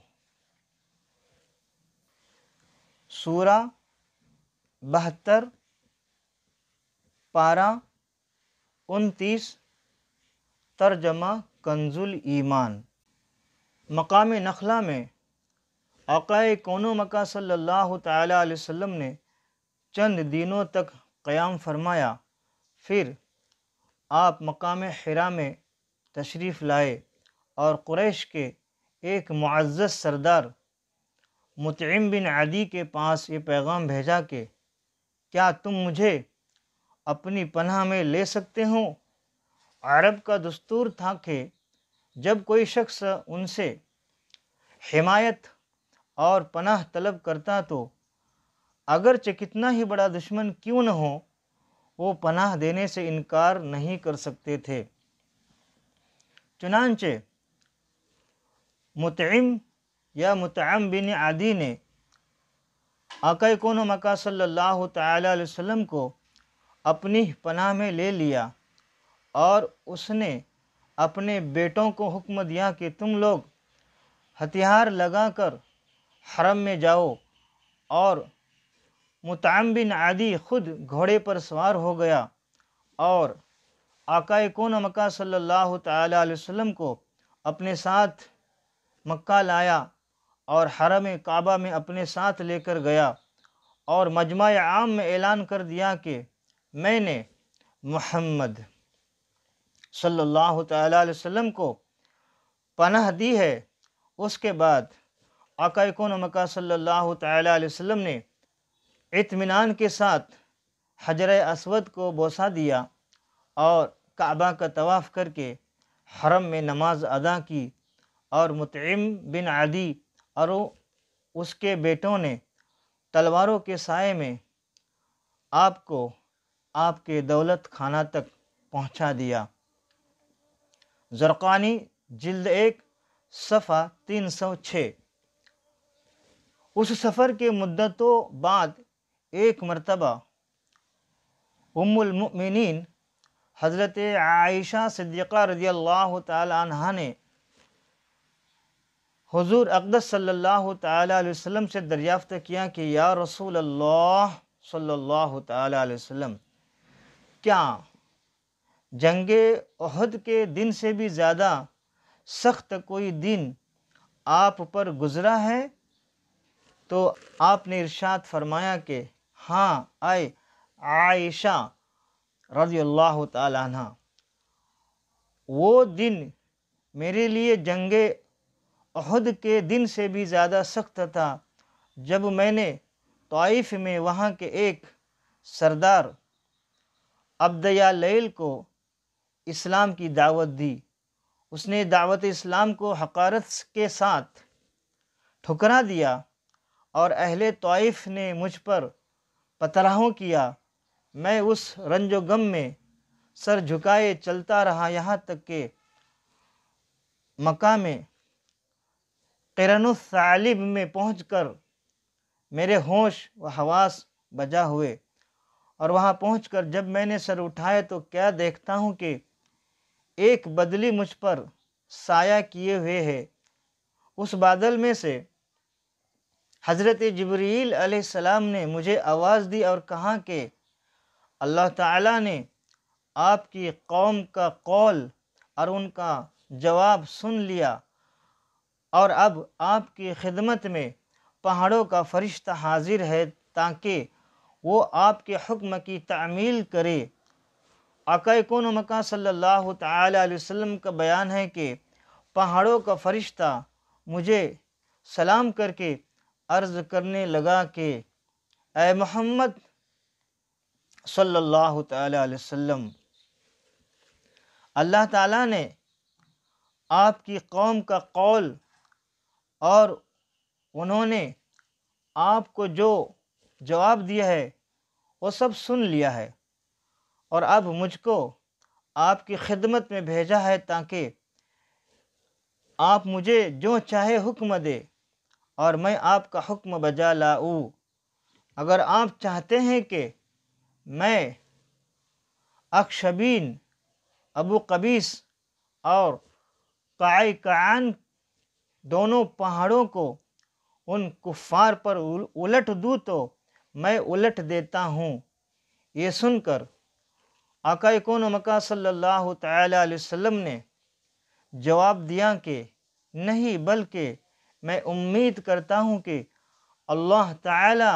سورہ 72 پارہ 29، ترجمہ کنز الایمان۔ مقام نخلا میں آقا کون مکہ صلی اللہ تعالی علیہ وسلم نے چند دنوں تک قیام فرمایا، پھر آپ مقام حرا میں تشریف لائے اور قریش کے ایک معزز سردار مطعم بن عدی کے پاس یہ پیغام بھیجا کہ کیا تم مجھے اپنی پناہ میں لے سکتے ہو؟ عرب کا دستور تھا کہ جب کوئی شخص ان سے حمایت اور پناہ طلب کرتا تو اگرچہ کتنا ہی بڑا دشمن کیوں نہ ہو وہ پناہ دینے سے انکار نہیں کر سکتے تھے۔ چنانچہ مطعم یا مطعم بن عدی نے آقا کون و مکہ صلی اللہ تعالی علیہ وسلم کو اپنی پناہ میں لے لیا اور اس نے اپنے بیٹوں کو حکم دیا کہ تم لوگ ہتھیار لگا کر حرم میں جاؤ، اور مطعم بن عدی خود گھوڑے پر سوار ہو گیا اور آقا کون و مکہ صلی اللہ تعالی علیہ وسلم کو اپنے ساتھ مکہ لایا اور حرم کعبہ میں اپنے ساتھ لے کر گیا اور مجمع عام میں اعلان کر دیا کہ میں نے محمد صلی اللہ تعالی علیہ وسلم کو پناہ دی ہے۔ اس کے بعد آقا کون و مکہ صلی اللہ تعالی علیہ وسلم نے اطمینان کے ساتھ حجر اسود کو بوسہ دیا اور کعبہ کا طواف کر کے حرم میں نماز ادا کی، اور مطعم بن عدی اور اس کے بیٹوں نے تلواروں کے سائے میں آپ کو آپ کے دولت خانہ تک پہنچا دیا۔ زرقانی جلد 1 صفحہ 306۔ اس سفر کے مدتوں بعد ایک مرتبہ ام المؤمنین حضرت عائشہ صدیقہ رضی اللہ تعالی عنہا نے حضور اقدس صلی اللہ تعالی علیہ وسلم سے دریافت کیا کہ یا رسول اللہ صلی اللہ تعالی علیہ وسلم، کیا جنگ احد کے دن سے بھی زیادہ سخت کوئی دن آپ پر گزرا ہے؟ تو آپ نے ارشاد فرمایا کہ ہاں اے عائشہ رضی اللہ تعالی عنہ، وہ دن میرے لیے جنگ احد کے دن سے بھی زیادہ سخت تھا جب میں نے طائف میں وہاں کے ایک سردار عبد لیل کو اسلام کی دعوت دی۔ اس نے دعوت اسلام کو حقارت کے ساتھ ٹھکرا دیا اور اہل طائف نے مجھ پر پتراؤ کیا۔ میں اس رنج و غم میں سر جھکائے چلتا رہا یہاں تک کہ مکہ میں قرن الثعالب میں پہنچ کر میرے ہوش و حواس بجا ہوئے، اور وہاں پہنچ کر جب میں نے سر اٹھایا تو کیا دیکھتا ہوں کہ ایک بدلی مجھ پر سایہ کیے ہوئے ہے۔ اس بادل میں سے حضرت جبریل علیہ السلام نے مجھے آواز دی اور کہا کہ اللہ تعالیٰ نے آپ کی قوم کا قول اور ان کا جواب سن لیا، اور اب آپ کی خدمت میں پہاڑوں کا فرشتہ حاضر ہے تاکہ وہ آپ کے حکم کی تعمیل کرے۔ آقا کون و مکہ صلی اللہ تعالی علیہ وسلم کا بیان ہے کہ پہاڑوں کا فرشتہ مجھے سلام کر کے عرض کرنے لگا کہ اے محمد صلی اللہ تعالی علیہ وسلم، اللہ تعالیٰ نے آپ کی قوم کا قول اور انہوں نے آپ کو جو جواب دیا ہے وہ سب سن لیا ہے، اور اب مجھ کو آپ کی خدمت میں بھیجا ہے تاکہ آپ مجھے جو چاہے حکم دے اور میں آپ کا حکم بجا لاؤں۔ اگر آپ چاہتے ہیں کہ میں اخشبین، ابو قبیس اور قعقاع دونوں پہاڑوں کو ان کفار پر الٹ دوں تو میں الٹ دیتا ہوں۔ یہ سن کر آقا کون و مکہ صلی اللہ تعالی علیہ وسلم نے جواب دیا کہ نہیں، بلکہ میں امید کرتا ہوں کہ اللہ تعالی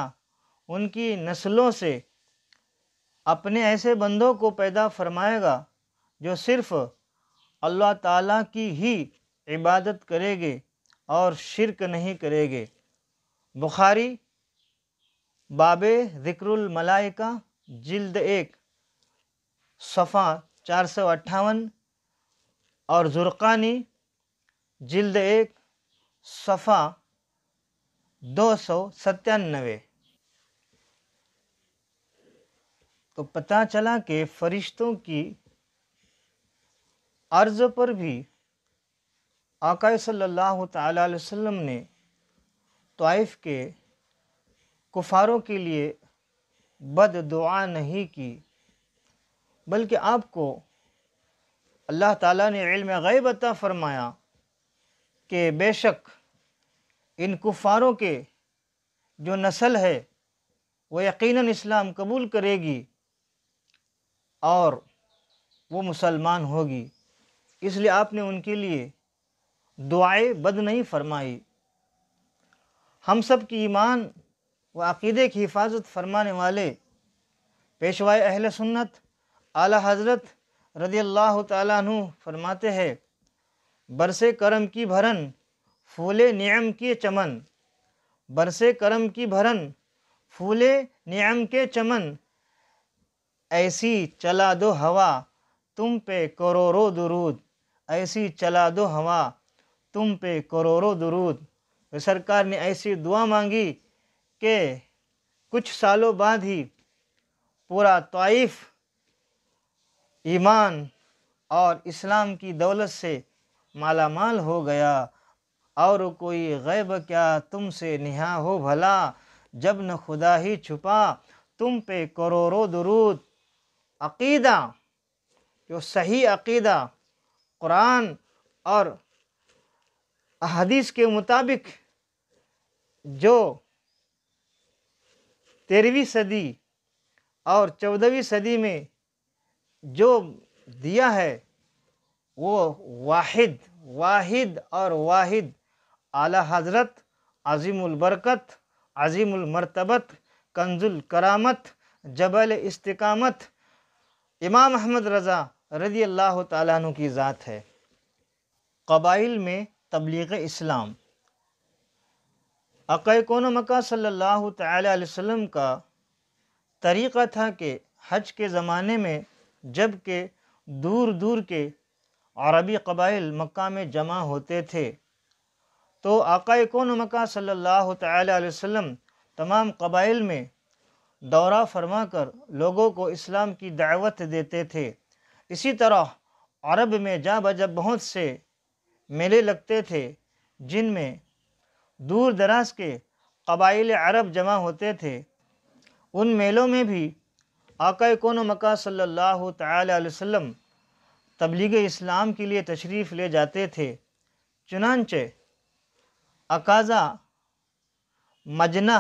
ان کی نسلوں سے اپنے ایسے بندوں کو پیدا فرمائے گا جو صرف اللہ تعالیٰ کی ہی عبادت کرے گے اور شرک نہیں کرے گے۔ بخاری باب ذکر الملائکہ جلد 1 صفحہ 458، اور زرقانی جلد 1 صفحہ 297۔ تو پتہ چلا کہ فرشتوں کی عرض پر بھی آقا صلی اللہ تعالیٰ علیہ وسلم نے طائف کے کفاروں کے لیے بد دعا نہیں کی، بلکہ آپ کو اللہ تعالیٰ نے علم غیب عطا فرمایا کہ بے شک ان کفاروں کے جو نسل ہے وہ یقیناً اسلام قبول کرے گی اور وہ مسلمان ہوگی، اس لیے آپ نے ان کے لیے دعائے بد نہیں فرمائی۔ ہم سب کی ایمان و عقیدے کی حفاظت فرمانے والے پیشوائے اہل سنت اعلیٰ حضرت رضی اللہ تعالیٰ عنہ فرماتے ہیں، برسے کرم کی بھرن پھولے نعم کے چمن، برسے کرم کی بھرن پھولے نعم کے چمن، ایسی چلا دو ہوا تم پہ کروڑوں درود، ایسی چلا دو ہوا تم پہ کروڑوں درود۔ سرکار نے ایسی دعا مانگی کہ کچھ سالوں بعد ہی پورا طائف ایمان اور اسلام کی دولت سے مالا مال ہو گیا، اور کوئی غیب کیا تم سے نہا ہو بھلا، جب نہ خدا ہی چھپا تم پہ کروڑوں درود۔ عقیدہ جو صحیح عقیدہ قرآن اور احادیث کے مطابق جو 13ویں صدی اور 14ویں صدی میں جو دیا ہے وہ واحد اور واحد اعلیٰ حضرت عظیم البرکت عظیم المرتبت کنز الکرامت جبل استقامت امام احمد رضا رضی اللہ تعالیٰ عنہ کی ذات ہے۔ قبائل میں تبلیغ اسلام۔ آقا کون و مکہ صلی اللہ تعالیٰ علیہ وسلم کا طریقہ تھا کہ حج کے زمانے میں جب کہ دور دور کے عربی قبائل مکہ میں جمع ہوتے تھے تو آقا کون و مکہ صلی اللہ تعالیٰ علیہ وسلم تمام قبائل میں دورہ فرما کر لوگوں کو اسلام کی دعوت دیتے تھے۔ اسی طرح عرب میں جا بجا بہت سے میلے لگتے تھے جن میں دور دراز کے قبائل عرب جمع ہوتے تھے۔ ان میلوں میں بھی آقا کون و مکہ صلی اللہ تعالیٰ علیہ وسلم تبلیغ اسلام کے لیے تشریف لے جاتے تھے۔ چنانچہ اکاذا، مجنہ،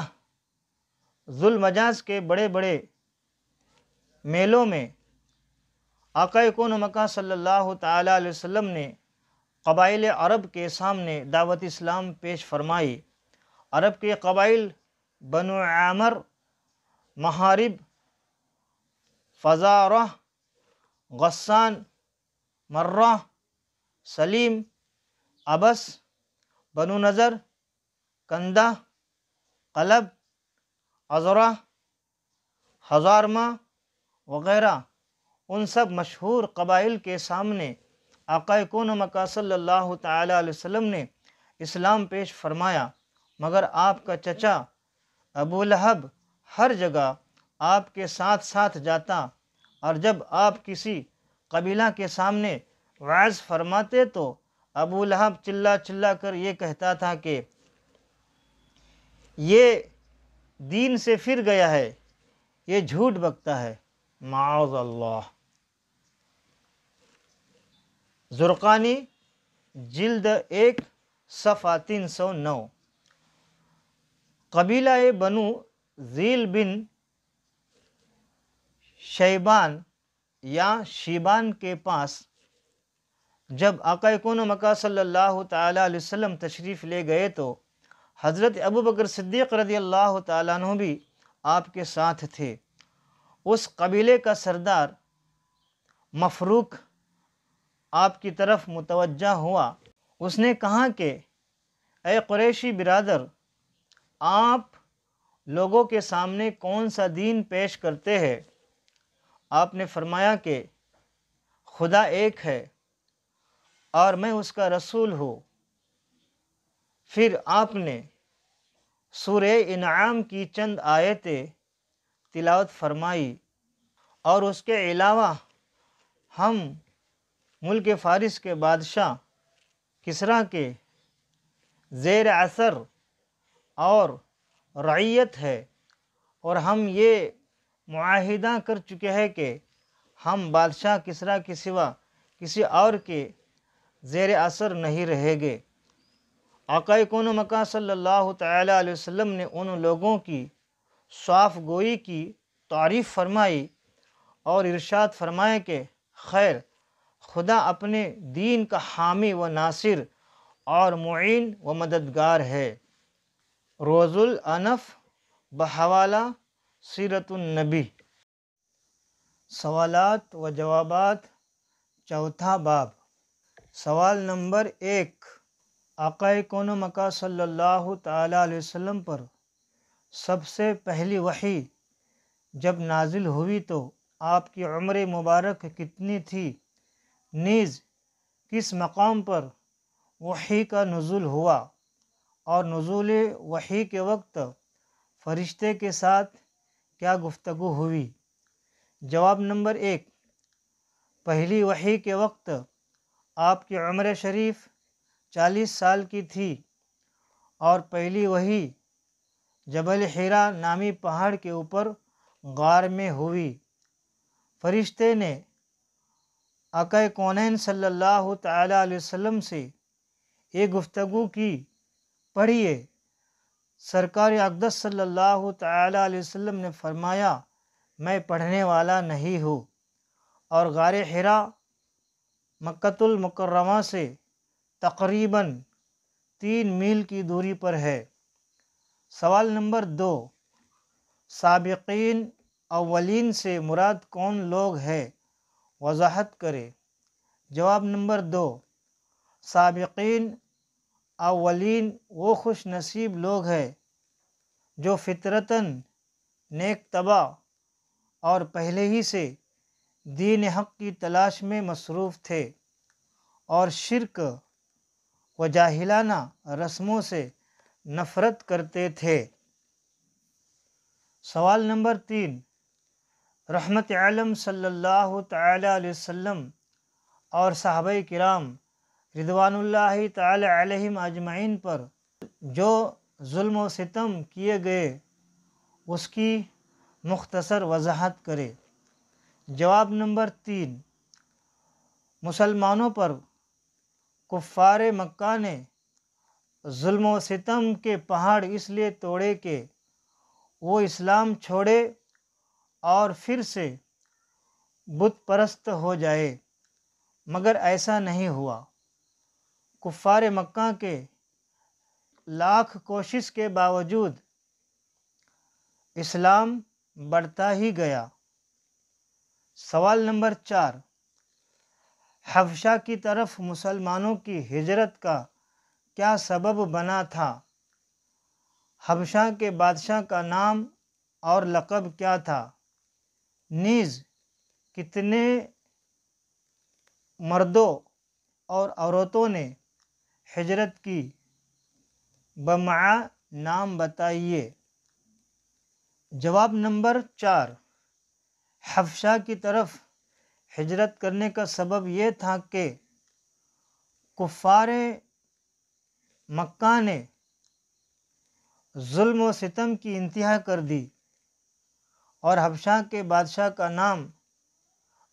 ذوالمجاز کے بڑے بڑے میلوں میں آقا کون و مکہ صلی اللہ تعالیٰ علیہ وسلم نے قبائل عرب کے سامنے دعوت اسلام پیش فرمائی۔ عرب کے قبائل بنو عامر، محارب، فزارہ، غسان، مرہ، سلیم، ابس، بنو نذر، کندہ، قلب، عذرہ، ہزارمہ وغیرہ، ان سب مشہور قبائل کے سامنے آقا کون و مکہ صلی اللہ تعالیٰ علیہ وسلم نے اسلام پیش فرمایا، مگر آپ کا چچا ابو لہب ہر جگہ آپ کے ساتھ ساتھ جاتا، اور جب آپ کسی قبیلہ کے سامنے وعظ فرماتے تو ابو لہب چلا چلا کر یہ کہتا تھا کہ یہ دین سے پھر گیا ہے، یہ جھوٹ بکتا ہے، معاذ اللہ۔ زرقانی جلد 1 صفحہ 309۔ قبیلہ بنو ذیل بن شیبان یا شیبان کے پاس جب آقا کون و مکہ صلی اللہ تعالیٰ علیہ وسلم تشریف لے گئے تو حضرت ابو بکر صدیق رضی اللہ تعالیٰ عنہ بھی آپ کے ساتھ تھے۔ اس قبیلے کا سردار مفروق آپ کی طرف متوجہ ہوا۔ اس نے کہا کہ اے قریشی برادر، آپ لوگوں کے سامنے کون سا دین پیش کرتے ہیں؟ آپ نے فرمایا کہ خدا ایک ہے اور میں اس کا رسول ہوں۔ پھر آپ نے سورہ انعام کی چند آیتیں تلاوت فرمائی، اور اس کے علاوہ ہم ملک فارس کے بادشاہ کسریٰ کے زیر اثر اور رعیت ہے، اور ہم یہ معاہدہ کر چکے ہیں کہ ہم بادشاہ کسریٰ کے سوا کسی اور کے زیر اثر نہیں رہیں گے۔ آقا کون و مکان صلی اللہ تعالیٰ علیہ وسلم نے ان لوگوں کی صاف گوئی کی تعریف فرمائی اور ارشاد فرمایا کہ خیر، خدا اپنے دین کا حامی و ناصر اور معین و مددگار ہے۔ روز الانف بحوالہ سیرت النبی۔ سوالات و جوابات، چوتھا باب۔ سوال نمبر 1، آقا کون و مکان صلی اللہ تعالیٰ علیہ وسلم پر سب سے پہلی وحی جب نازل ہوئی تو آپ کی عمر مبارک کتنی تھی؟ نیز کس مقام پر وحی کا نزول ہوا، اور نزول وحی کے وقت فرشتے کے ساتھ کیا گفتگو ہوئی؟ جواب نمبر 1، پہلی وحی کے وقت آپ کی عمر شریف 40 سال کی تھی، اور پہلی وحی جبل حرا نامی پہاڑ کے اوپر غار میں ہوئی۔ فرشتے نے آقا کونین صلی اللہ تعالیٰ علیہ وسلم سے یہ گفتگو کی، پڑھیے۔ سرکار اقدس صلی اللہ تعالیٰ علیہ وسلم نے فرمایا، میں پڑھنے والا نہیں ہوں، اور غار حرا مکۃ المکرمہ سے تقریباً 3 میل کی دوری پر ہے۔ سوال نمبر 2، سابقین اولین سے مراد کون لوگ ہیں؟ وضاحت کرے۔ جواب نمبر 2، سابقین اولین وہ خوش نصیب لوگ ہیں جو فطرتاً نیک طبع اور پہلے ہی سے دین حق کی تلاش میں مصروف تھے، اور شرک و جاہلانہ رسموں سے نفرت کرتے تھے۔ سوال نمبر 3، رحمت عالم صلی اللہ تعالیٰ علیہ وسلم اور صحابہ کرام رضوان اللہ تعالیٰ علیہم اجمعین پر جو ظلم و ستم کیے گئے اس کی مختصر وضاحت کرے۔ جواب نمبر 3، مسلمانوں پر کفار مکہ نے ظلم و ستم کے پہاڑ اس لیے توڑے کہ وہ اسلام چھوڑے اور پھر سے بت پرست ہو جائے، مگر ایسا نہیں ہوا۔ کفار مکہ کے لاکھ کوشش کے باوجود اسلام بڑھتا ہی گیا۔ سوال نمبر 4، حبشہ کی طرف مسلمانوں کی ہجرت کا کیا سبب بنا تھا؟ حبشہ کے بادشاہ کا نام اور لقب کیا تھا؟ نیز کتنے مردوں اور عورتوں نے ہجرت کی؟ بمعہ نام بتائیے۔ جواب نمبر 4، حبشہ کی طرف ہجرت کرنے کا سبب یہ تھا کہ کفار مکہ نے ظلم و ستم کی انتہا کر دی، اور حبشہ کے بادشاہ کا نام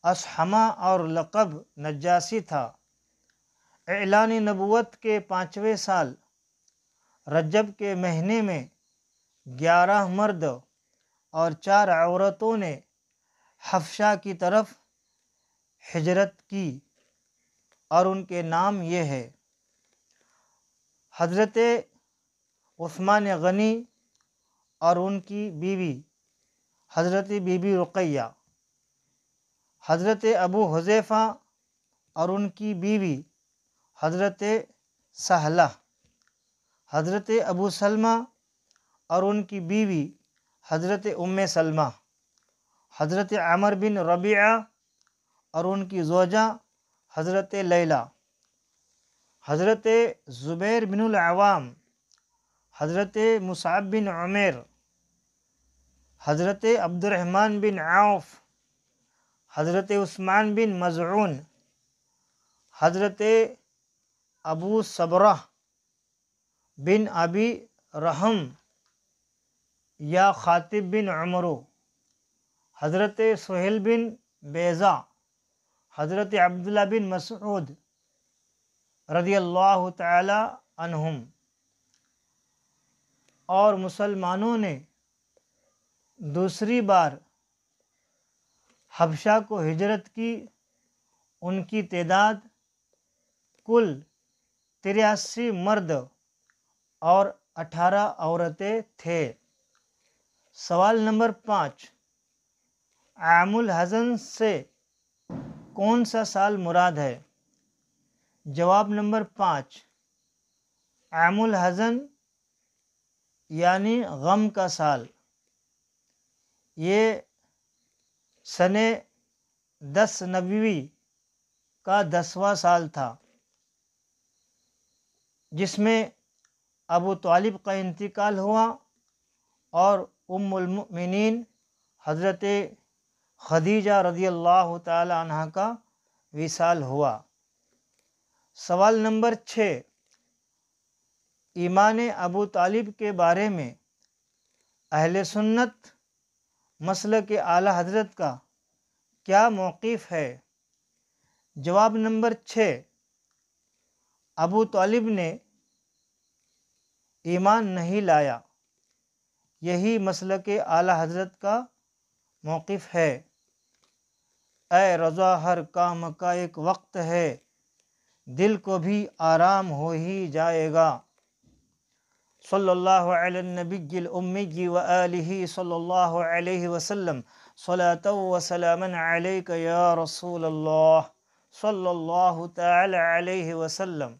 اصحمہ اور لقب نجاشی تھا۔ اعلان نبوت کے 5ویں سال رجب کے مہینے میں 11 مرد اور 4 عورتوں نے حبشہ کی طرف ہجرت کی، اور ان کے نام یہ ہے: حضرت عثمان غنی اور ان کی بیوی حضرت بی بی رقیہ، حضرت ابو حذیفہ اور ان کی بیوی حضرت سہلہ، حضرت ابو سلمہ اور ان کی بیوی حضرت ام سلمہ، حضرت عمر بن ربیعہ اور ان کی زوجہ حضرت لیلہ، حضرت زبیر بن العوام حضرت مصعب بن عمیر، حضرت عبد الرحمن بن عوف، حضرت عثمان بن مظعون، حضرت ابو صبرہ بن ابی رحم یا خاطب بن عمرو، حضرت سہیل بن بیضہ، حضرت عبداللہ بن مسعود رضی اللہ تعالی عنہم۔ اور مسلمانوں نے دوسری بار حبشہ کو ہجرت کی، ان کی تعداد کل 83 مرد اور 18 عورتیں تھے۔ سوال نمبر 5، عام الحزن سے کون سا سال مراد ہے؟ جواب نمبر 5، عام الحزن یعنی غم کا سال، یہ سن 10 نبوی کا 10واں سال تھا، جس میں ابو طالب کا انتقال ہوا اور ام المؤمنین حضرت خدیجہ رضی اللہ تعالی عنہا کا وصال ہوا۔ سوال نمبر 6، ایمان ابو طالب کے بارے میں اہل سنت مسلک اعلی حضرت کا کیا موقف ہے؟ جواب نمبر 6، ابو طالب نے ایمان نہیں لایا، یہی مسلک اعلی حضرت کا موقف ہے۔ اے رضا ہر کام کا ایک وقت ہے، دل کو بھی آرام ہو ہی جائے گا۔ صلی اللہ علی النبی الامی وآلہ صلی اللہ علیہ وسلم، صلاۃ و سلاما علیک یا رسول اللہ صلی اللہ تعالی علیہ وسلم۔